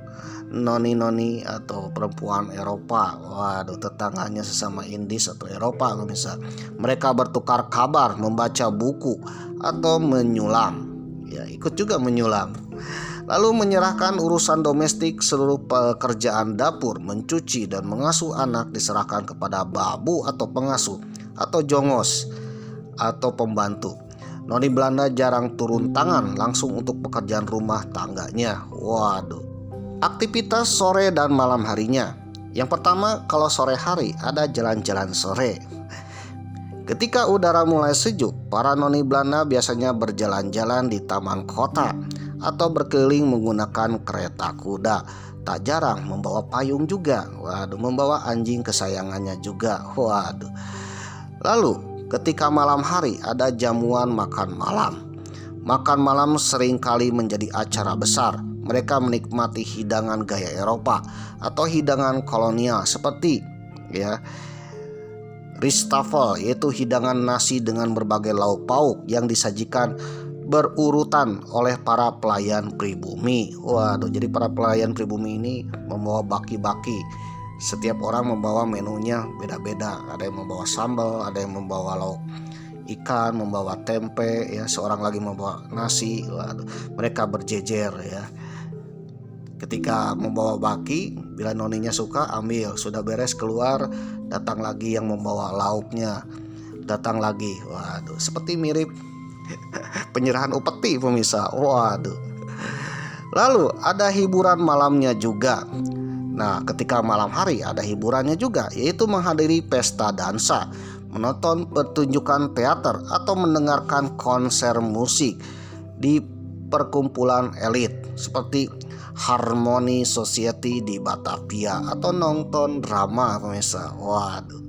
noni-noni atau perempuan Eropa. Waduh, tetangganya sesama Indis atau Eropa misalnya. Mereka bertukar kabar, membaca buku atau menyulam. Ya, ikut juga menyulam. lalu menyerahkan urusan domestik. Seluruh pekerjaan dapur, mencuci dan mengasuh anak diserahkan kepada babu atau pengasuh atau jongos atau pembantu. Noni Belanda jarang turun tangan langsung untuk pekerjaan rumah tangganya. Waduh. Aktivitas sore dan malam harinya. Yang pertama, kalau sore hari ada jalan-jalan sore. Ketika udara mulai sejuk, para noni Belanda biasanya berjalan-jalan di taman kota atau berkeliling menggunakan kereta kuda. Tak jarang membawa payung juga. Waduh, membawa anjing kesayangannya juga. Waduh. Lalu, ketika malam hari ada jamuan makan malam. Makan malam seringkali menjadi acara besar. Mereka menikmati hidangan gaya Eropa atau hidangan kolonial seperti Richtafel, yaitu hidangan nasi dengan berbagai lauk pauk yang disajikan berurutan oleh para pelayan pribumi. Waduh, jadi para pelayan pribumi ini membawa baki-baki. Setiap orang membawa menunya beda-beda. Ada yang membawa sambal, ada yang membawa lauk ikan, membawa tempe, ya, seorang lagi membawa nasi. Waduh, mereka berjejer ya. Ketika membawa baki, bila noninya suka ambil, sudah beres keluar, datang lagi yang membawa lauknya, datang lagi. Waduh, seperti mirip penyerahan upeti pemirsa. Waduh. Lalu ada hiburan malamnya juga. Nah, ketika malam hari ada hiburannya juga, yaitu menghadiri pesta dansa, menonton pertunjukan teater atau mendengarkan konser musik di perkumpulan elit seperti Harmony Society di Batavia atau nonton drama pemirsa. Waduh.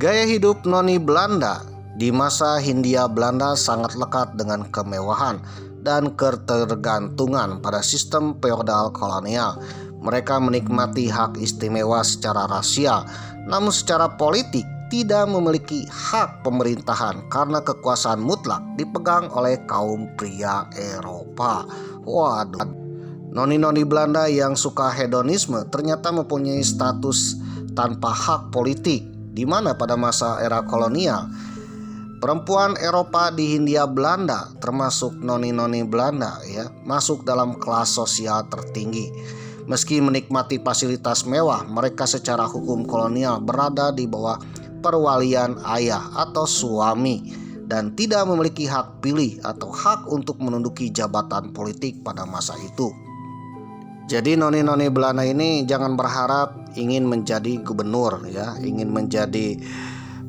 Gaya hidup noni Belanda di masa Hindia Belanda sangat lekat dengan kemewahan dan ketergantungan pada sistem feodal kolonial. Mereka menikmati hak istimewa secara rasial, namun secara politik tidak memiliki hak pemerintahan karena kekuasaan mutlak dipegang oleh kaum pria Eropa. Waduh. Noni-noni Belanda yang suka hedonisme ternyata mempunyai status tanpa hak politik, di mana pada masa era kolonial perempuan Eropa di Hindia Belanda, termasuk noni-noni Belanda, ya, masuk dalam kelas sosial tertinggi. Meski menikmati fasilitas mewah, mereka secara hukum kolonial berada di bawah perwalian ayah atau suami dan tidak memiliki hak pilih atau hak untuk menduduki jabatan politik pada masa itu. Jadi noni-noni Belanda ini jangan berharap ingin menjadi gubernur, ya, ingin menjadi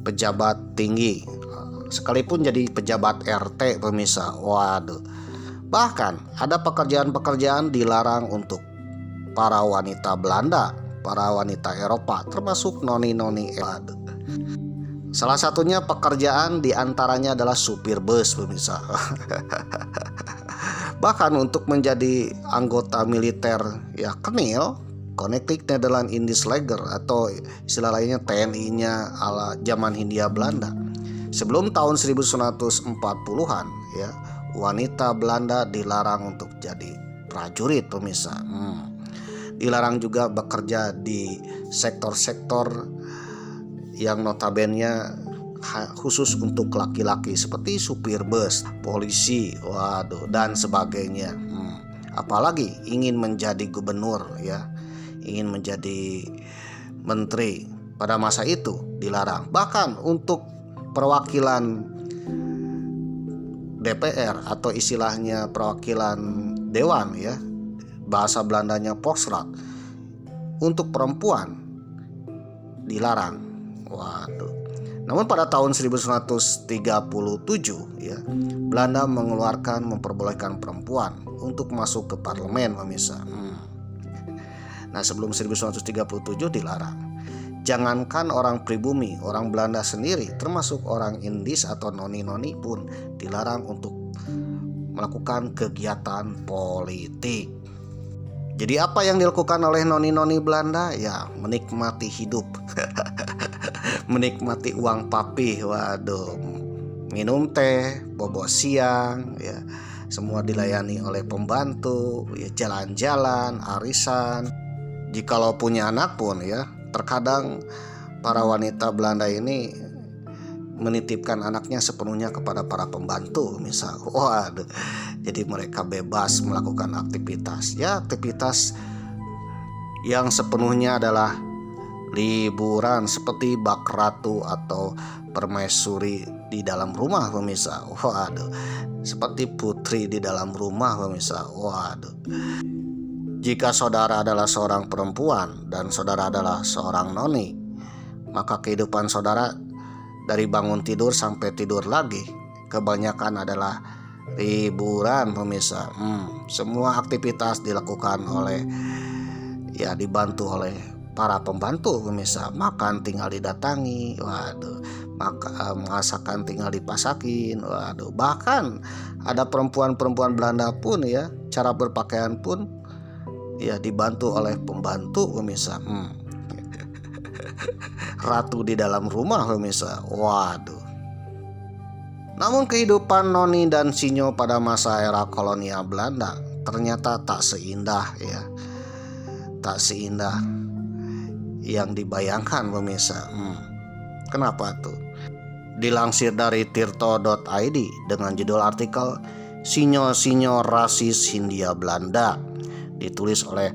pejabat tinggi, sekalipun jadi pejabat RT pemirsa. Waduh. Bahkan ada pekerjaan-pekerjaan dilarang untuk para wanita Belanda, para wanita Eropa, termasuk noni-noni. Waduh. Salah satunya pekerjaan diantaranya adalah supir bus pemirsa. Bahkan untuk menjadi anggota militer, ya, KNIL, Koninklijk Nederland Indisch Leger, atau istilah lainnya TNI-nya ala zaman Hindia Belanda. Sebelum tahun 1940-an, ya, wanita Belanda dilarang untuk jadi prajurit pemirsa. Dilarang juga bekerja di sektor-sektor yang notabene khusus untuk laki-laki seperti supir bus, polisi, waduh, dan sebagainya. Apalagi ingin menjadi gubernur, ya, ingin menjadi menteri pada masa itu dilarang. Bahkan untuk perwakilan DPR atau istilahnya perwakilan dewan, ya, bahasa Belandanya Volksraad, untuk perempuan dilarang. Waduh. Namun pada tahun 1937, ya, Belanda memperbolehkan perempuan untuk masuk ke parlemen pemirsa. Nah, sebelum 1937 dilarang. Jangankan orang pribumi, orang Belanda sendiri, termasuk orang Indis atau noni-noni pun dilarang untuk melakukan kegiatan politik. Jadi apa yang dilakukan oleh noni-noni Belanda? Ya, menikmati hidup. Menikmati uang papih. Waduh. Minum teh, bobo siang, ya. Semua dilayani oleh pembantu, ya, jalan-jalan, arisan. Jikalau punya anak pun, ya, terkadang para wanita Belanda ini menitipkan anaknya sepenuhnya kepada para pembantu misal. Waduh. Jadi mereka bebas melakukan aktivitas. Ya, aktivitas yang sepenuhnya adalah liburan seperti bak ratu atau permaisuri di dalam rumah pemirsa. Waduh. Seperti putri di dalam rumah pemirsa. Waduh. Jika saudara adalah seorang perempuan dan saudara adalah seorang noni, maka kehidupan saudara dari bangun tidur sampai tidur lagi kebanyakan adalah liburan pemirsa. Semua aktivitas dilakukan oleh, ya, dibantu oleh para pembantu pemirsa. Makan tinggal didatangi, waduh. Masakan tinggal dipasakin, waduh. Bahkan ada perempuan-perempuan Belanda pun, ya, cara berpakaian pun, ya, dibantu oleh pembantu pemirsa. Ratu di dalam rumah pemirsa. Waduh. Namun kehidupan noni dan sinyo pada masa era kolonial Belanda ternyata tak seindah, ya. Tak seindah yang dibayangkan pemirsa. Kenapa tuh? Dilansir dari tirto.id dengan judul artikel Sinyo-sinyo Rasis Hindia Belanda, ditulis oleh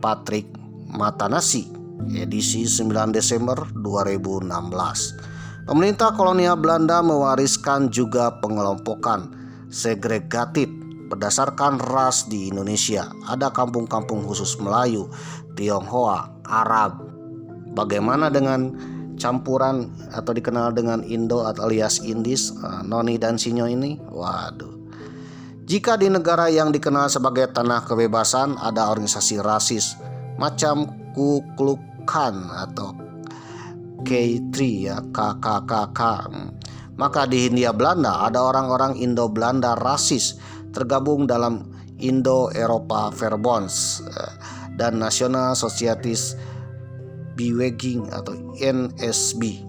Patrick Matanasi, edisi 9 Desember 2016. Pemerintah kolonial Belanda mewariskan juga pengelompokan segregatif berdasarkan ras di Indonesia. Ada kampung-kampung khusus Melayu, Tionghoa, Arab. Bagaimana dengan campuran atau dikenal dengan Indo alias Indis, noni dan sinyo ini? Waduh. Jika di negara yang dikenal sebagai tanah kebebasan ada organisasi rasis macam Ku Klux Klan atau K3, ya, KKKK, maka di Hindia Belanda ada orang-orang Indo-Belanda rasis tergabung dalam Indo-Eropa Verbonds dan National Societies Beweging atau NSB.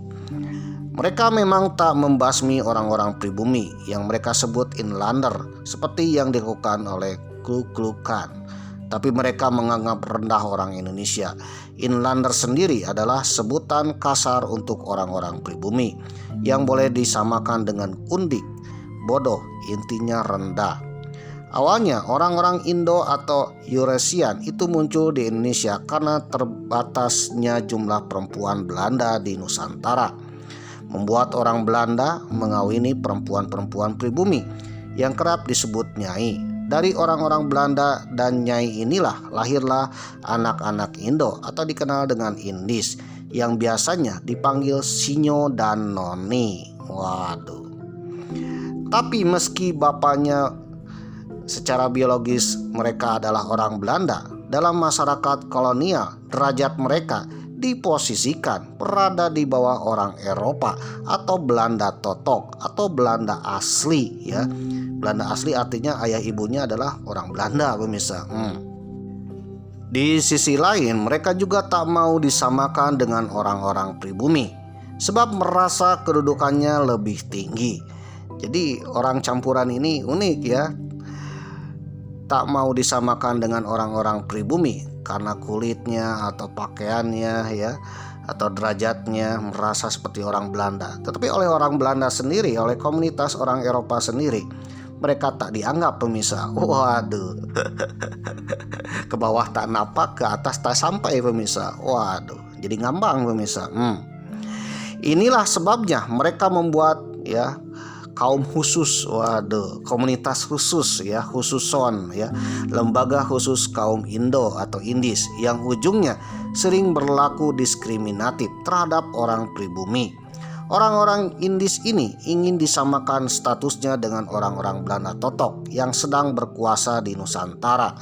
Mereka memang tak membasmi orang-orang pribumi yang mereka sebut inlander seperti yang dilakukan oleh Ku Klux Klan, tapi mereka menganggap rendah orang Indonesia. Inlander sendiri adalah sebutan kasar untuk orang-orang pribumi yang boleh disamakan dengan undik, bodoh, intinya rendah. Awalnya orang-orang Indo atau Eurasian itu muncul di Indonesia karena terbatasnya jumlah perempuan Belanda di Nusantara, membuat orang Belanda mengawini perempuan-perempuan pribumi yang kerap disebut nyai. Dari orang-orang Belanda dan nyai inilah lahirlah anak-anak Indo atau dikenal dengan Indis yang biasanya dipanggil sinyo dan noni. Waduh. Tapi meski bapaknya secara biologis mereka adalah orang Belanda, dalam masyarakat kolonial derajat mereka diposisikan berada di bawah orang Eropa atau Belanda totok atau Belanda asli, ya. Belanda asli artinya ayah ibunya adalah orang Belanda pemirsa. Di sisi lain mereka juga tak mau disamakan dengan orang-orang pribumi sebab merasa kedudukannya lebih tinggi. Jadi orang campuran ini unik, ya. Tak mau disamakan dengan orang-orang pribumi karena kulitnya atau pakaiannya, ya, atau derajatnya merasa seperti orang Belanda. Tetapi oleh orang Belanda sendiri, oleh komunitas orang Eropa sendiri, mereka tak dianggap pemirsa. Waduh. Ke bawah tak napak, ke atas tak sampai pemirsa. Waduh, jadi ngambang pemirsa. Inilah sebabnya mereka membuat, ya, kaum khusus, waduh, komunitas khusus, ya, khususon, ya, lembaga khusus kaum Indo atau Indis yang ujungnya sering berlaku diskriminatif terhadap orang pribumi. Orang-orang Indis ini ingin disamakan statusnya dengan orang-orang Belanda totok yang sedang berkuasa di Nusantara.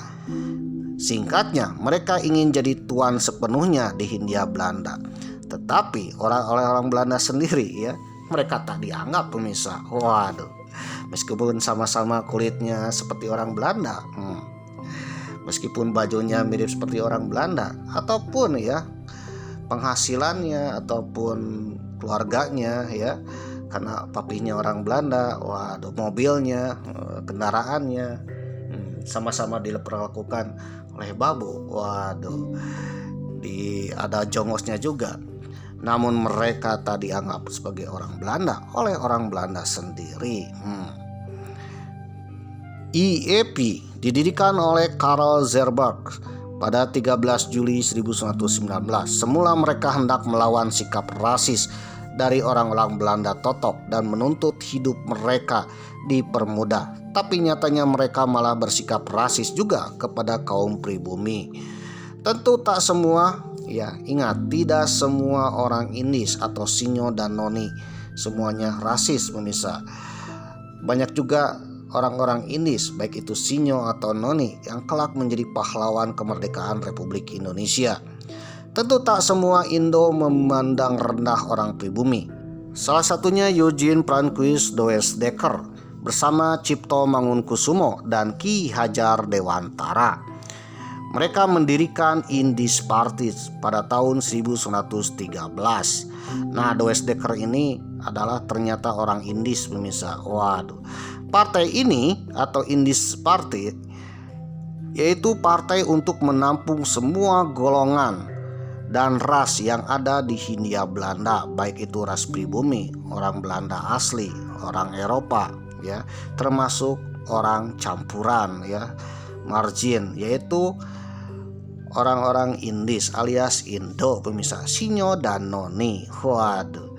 Singkatnya, mereka ingin jadi tuan sepenuhnya di Hindia Belanda. Tetapi orang-orang Belanda sendiri, ya, mereka tak dianggap pemirsa. Waduh. Meskipun sama-sama kulitnya seperti orang Belanda, meskipun bajunya mirip seperti orang Belanda, ataupun, ya, penghasilannya ataupun keluarganya, ya, karena papinya orang Belanda, waduh, mobilnya, kendaraannya sama-sama diperlakukan oleh babu. Waduh. Ada jongosnya juga. namun mereka tak dianggap sebagai orang Belanda oleh orang Belanda sendiri. IEP didirikan oleh Karel Zerberg pada 13 Juli 1919. Semula mereka hendak melawan sikap rasis dari orang-orang Belanda Totok dan menuntut hidup mereka dipermudah. Tapi nyatanya mereka malah bersikap rasis juga kepada kaum pribumi. Tentu tak semua, ya ingat, tidak semua orang Indis atau Sinyo dan Noni semuanya rasis pemirsa. Banyak juga orang-orang Indis, baik itu Sinyo atau Noni, yang kelak menjadi pahlawan kemerdekaan Republik Indonesia. Tentu tak semua Indo memandang rendah orang pribumi. Salah satunya Eugene Francois Doesdecker bersama Cipto Mangunkusumo dan Ki Hajar Dewantara. Mereka mendirikan Indis Party pada tahun 1913. Nah, Doesdecker ini adalah ternyata orang Indis pemirsa. Waduh. Partai ini atau Indis Party yaitu partai untuk menampung semua golongan dan ras yang ada di Hindia Belanda, baik itu ras pribumi, orang Belanda asli, orang Eropa, ya, termasuk orang campuran, ya, margin, yaitu orang-orang Indis alias Indo pemirsa, Sinyo dan Noni. Waduh.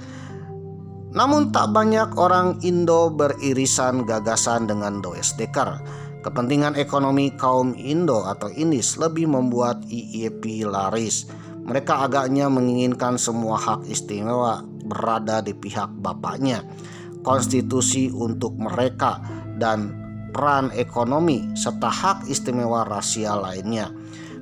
Namun tak banyak orang Indo beririsan gagasan dengan Doesdecker. Kepentingan ekonomi kaum Indo atau Indis lebih membuat IEP laris. Mereka agaknya menginginkan semua hak istimewa berada di pihak bapaknya, konstitusi untuk mereka, dan peran ekonomi serta hak istimewa rasial lainnya.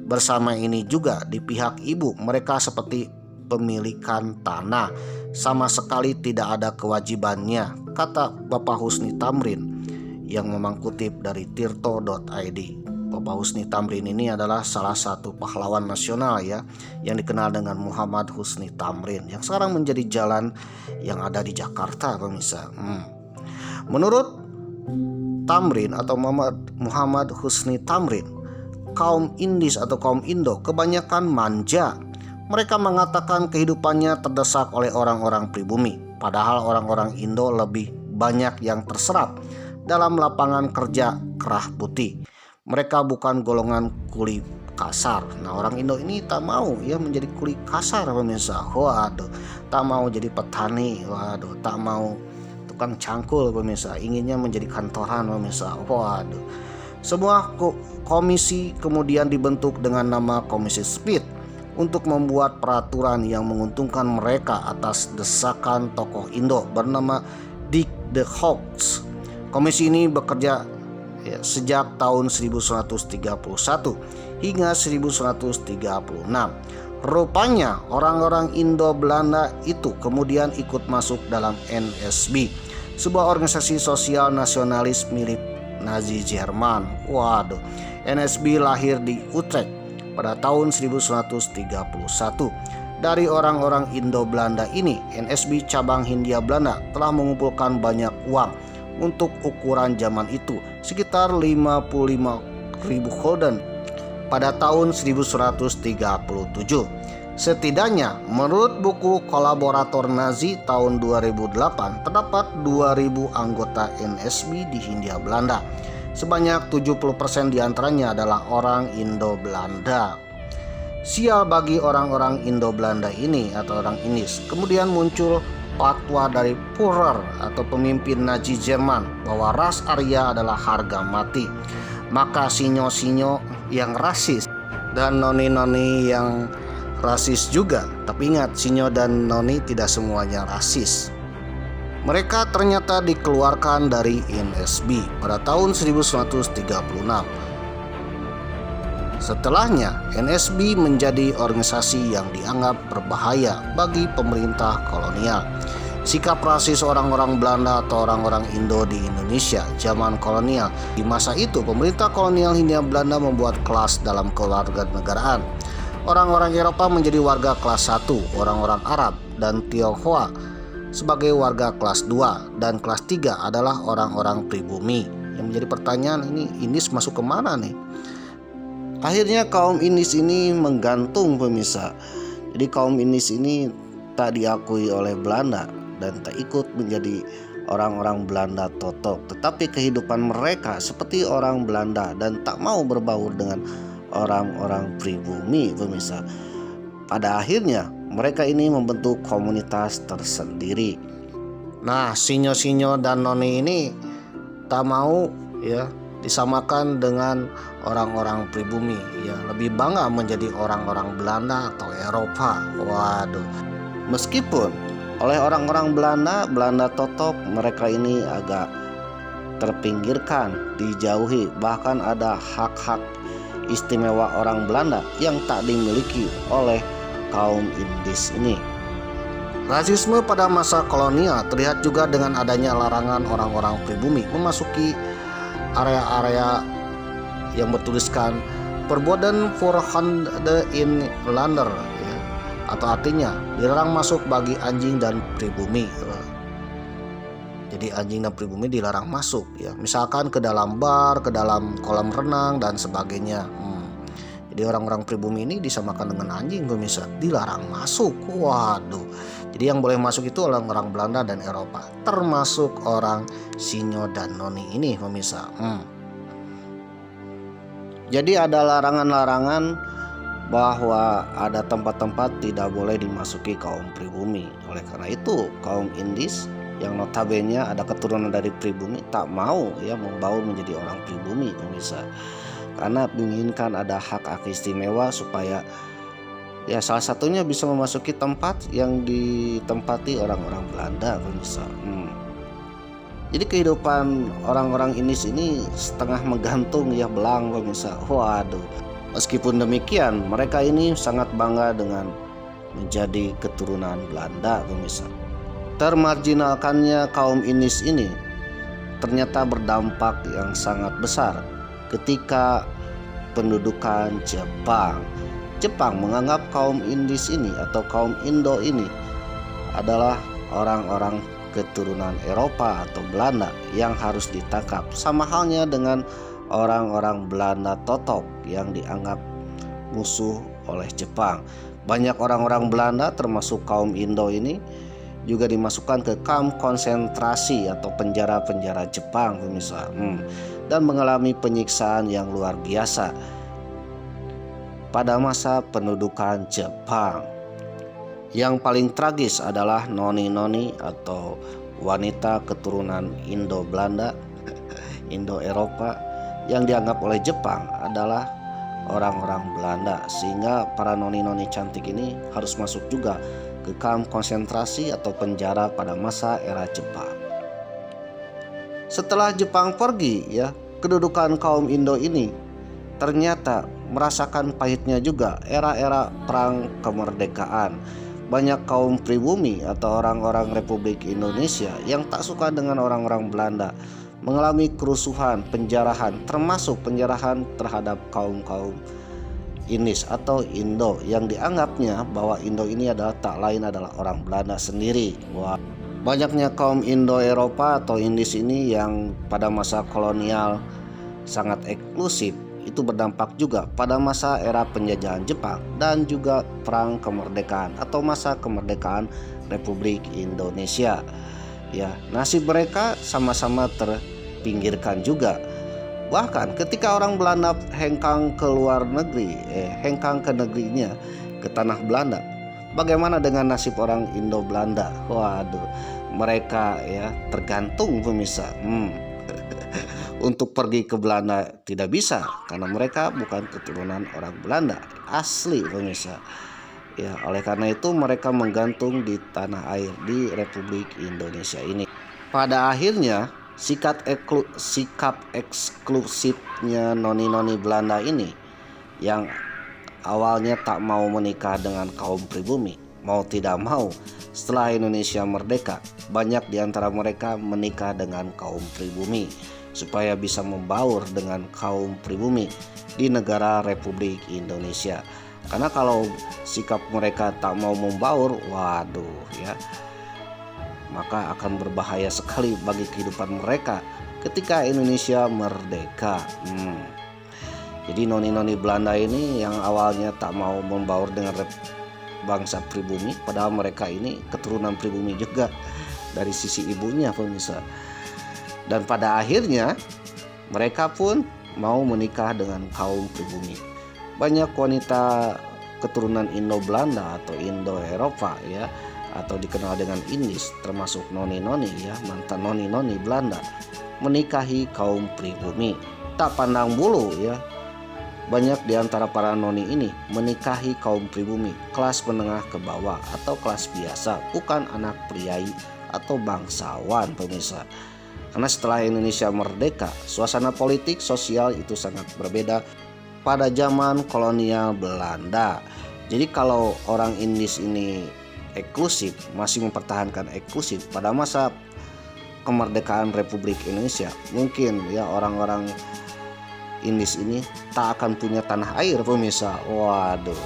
Bersama ini juga di pihak ibu mereka seperti pemilikan tanah, sama sekali tidak ada kewajibannya, kata Bapak Husni Tamrin yang memang kutip dari tirto.id. Bapak Husni Tamrin ini adalah salah satu pahlawan nasional, ya, yang dikenal dengan Muhammad Husni Tamrin, yang sekarang menjadi jalan yang ada di Jakarta pemirsa. Menurut Tamrin atau Muhammad Husni Tamrin, kaum Indis atau kaum Indo kebanyakan manja. Mereka mengatakan kehidupannya terdesak oleh orang-orang pribumi, padahal orang-orang Indo lebih banyak yang terserap dalam lapangan kerja kerah putih. Mereka bukan golongan kuli kasar. Nah, orang Indo ini tak mau, ya, menjadi kuli kasar pemirsa. Waduh, tak mau jadi petani. Waduh, tak mau tukang cangkul pemirsa. Inginnya menjadi kantoran pemirsa. Waduh. Sebuah komisi kemudian dibentuk dengan nama Komisi Speed untuk membuat peraturan yang menguntungkan mereka atas desakan tokoh Indo bernama Dick de Hooch. Komisi ini bekerja sejak tahun 1931 hingga 1936. Rupanya orang-orang Indo Belanda itu kemudian ikut masuk dalam NSB, sebuah organisasi sosial nasionalis milik Nazi Jerman. Waduh, NSB lahir di Utrecht pada tahun 1931. Dari orang-orang Indo Belanda ini, NSB cabang Hindia Belanda telah mengumpulkan banyak uang untuk ukuran zaman itu, sekitar 55.000 gulden pada tahun 1137. Setidaknya menurut buku Kolaborator Nazi tahun 2008 terdapat 2.000 anggota NSB di Hindia Belanda. Sebanyak 70% diantaranya adalah orang Indo Belanda. Sial bagi orang-orang Indo Belanda ini atau orang Indis. Kemudian muncul fatwa dari Führer atau pemimpin Nazi Jerman bahwa ras Arya adalah harga mati. Maka sinyo-sinyo yang rasis dan noni-noni yang rasis juga. Tapi ingat, Sinyo dan Noni tidak semuanya rasis. Mereka ternyata dikeluarkan dari NSB pada tahun 1936. Setelahnya, NSB menjadi organisasi yang dianggap berbahaya bagi pemerintah kolonial. Sikap rasis orang-orang Belanda atau orang-orang Indo di Indonesia zaman kolonial. Di masa itu, pemerintah kolonial Hindia Belanda membuat kelas dalam kewarganegaraan. Orang-orang Eropa menjadi warga kelas 1, orang-orang Arab dan Tionghoa sebagai warga kelas 2, dan kelas 3 adalah orang-orang pribumi. Yang menjadi pertanyaan, ini Indis masuk kemana nih? Akhirnya kaum Indis ini menggantung pemirsa. Jadi kaum Indis ini tak diakui oleh Belanda dan tak ikut menjadi orang-orang Belanda totok, tetapi kehidupan mereka seperti orang Belanda dan tak mau berbaur dengan orang-orang pribumi, pemirsa. Pada akhirnya mereka ini membentuk komunitas tersendiri. Nah, sinyo-sinyo dan noni ini tak mau ya disamakan dengan orang-orang pribumi, ya lebih bangga menjadi orang-orang Belanda atau Eropa. Waduh. Meskipun oleh orang-orang Belanda totok, mereka ini agak terpinggirkan, dijauhi, bahkan ada hak-hak istimewa orang Belanda yang tak dimiliki oleh kaum Indis ini. Rasisme pada masa kolonial terlihat juga dengan adanya larangan orang-orang pribumi memasuki area-area yang bertuliskan Verboden voorhanden in Lander, ya, atau artinya dilarang masuk bagi anjing dan pribumi. Jadi anjing dan pribumi dilarang masuk, ya, misalkan ke dalam bar, ke dalam kolam renang dan sebagainya. Jadi orang-orang pribumi ini disamakan dengan anjing, pemirsa, dilarang masuk. Waduh. Jadi yang boleh masuk itu orang-orang Belanda dan Eropa, termasuk orang Sinyo dan Noni ini, pemirsa. Jadi ada larangan-larangan bahwa ada tempat-tempat tidak boleh dimasuki kaum pribumi. Oleh karena itu kaum Indis yang notabene ada keturunan dari pribumi tak mau ya membaur menjadi orang pribumi, pemirsa, karena menginginkan ada hak istimewa supaya ya salah satunya bisa memasuki tempat yang ditempati orang-orang Belanda, pemirsa. Jadi kehidupan orang-orang Indis ini setengah menggantung ya belang, pemirsa. Waduh. Meskipun demikian, mereka ini sangat bangga dengan menjadi keturunan Belanda, pemirsa. Termarginalkannya kaum Indis ini ternyata berdampak yang sangat besar ketika pendudukan Jepang menganggap kaum Indis ini atau kaum Indo ini adalah orang-orang keturunan Eropa atau Belanda yang harus ditangkap, sama halnya dengan orang-orang Belanda totok yang dianggap musuh oleh Jepang. Banyak orang-orang Belanda termasuk kaum Indo ini juga dimasukkan ke kamp konsentrasi atau penjara-penjara Jepang, pemirsa, dan mengalami penyiksaan yang luar biasa pada masa pendudukan Jepang. Yang paling tragis adalah noni-noni atau wanita keturunan Indo-Belanda, Indo-Eropa yang dianggap oleh Jepang adalah orang-orang Belanda, sehingga para noni-noni cantik ini harus masuk juga ke kamp konsentrasi atau penjara pada masa era Jepang. Setelah Jepang pergi, ya, kedudukan kaum Indo ini ternyata merasakan pahitnya juga era-era perang kemerdekaan. Banyak kaum pribumi atau orang-orang Republik Indonesia yang tak suka dengan orang-orang Belanda mengalami kerusuhan, penjarahan, termasuk penjarahan terhadap kaum-kaum Indis atau Indo yang dianggapnya bahwa Indo ini adalah tak lain adalah orang Belanda sendiri. Wah, banyaknya kaum Indo-Eropa atau Indis ini yang pada masa kolonial sangat eksklusif itu berdampak juga pada masa era penjajahan Jepang dan juga perang kemerdekaan atau masa kemerdekaan Republik Indonesia. Ya, nasib mereka sama-sama terpinggirkan juga. Bahkan ketika orang Belanda hengkang ke luar negeri, hengkang ke negerinya, ke tanah Belanda, bagaimana dengan nasib orang Indo-Belanda? Waduh, mereka ya tergantung, pemirsa. Untuk pergi ke Belanda tidak bisa karena mereka bukan keturunan orang Belanda asli, pemirsa. Ya, oleh karena itu mereka menggantung di tanah air di Republik Indonesia ini. Pada akhirnya sikap eksklusifnya noni-noni Belanda ini yang awalnya tak mau menikah dengan kaum pribumi, mau tidak mau setelah Indonesia merdeka banyak di antara mereka menikah dengan kaum pribumi supaya bisa membaur dengan kaum pribumi di negara Republik Indonesia. Karena kalau sikap mereka tak mau membaur, waduh ya, maka akan berbahaya sekali bagi kehidupan mereka ketika Indonesia merdeka. Jadi noni-noni Belanda ini yang awalnya tak mau membaur dengan bangsa pribumi, padahal mereka ini keturunan pribumi juga dari sisi ibunya pemirsa. Dan pada akhirnya mereka pun mau menikah dengan kaum pribumi. Banyak wanita keturunan Indo-Belanda atau Indo-Eropa ya, atau dikenal dengan Indis, termasuk noni-noni ya, mantan noni-noni Belanda, menikahi kaum pribumi. Tak pandang bulu ya, banyak di antara para noni ini menikahi kaum pribumi kelas menengah ke bawah atau kelas biasa, bukan anak priai atau bangsawan pemirsa. Karena setelah Indonesia merdeka, suasana politik sosial itu sangat berbeda pada zaman kolonial Belanda. Jadi kalau orang Indis ini eksklusif, masih mempertahankan eksklusif pada masa kemerdekaan Republik Indonesia, mungkin ya orang-orang Indis ini tak akan punya tanah air pemirsa. Waduh,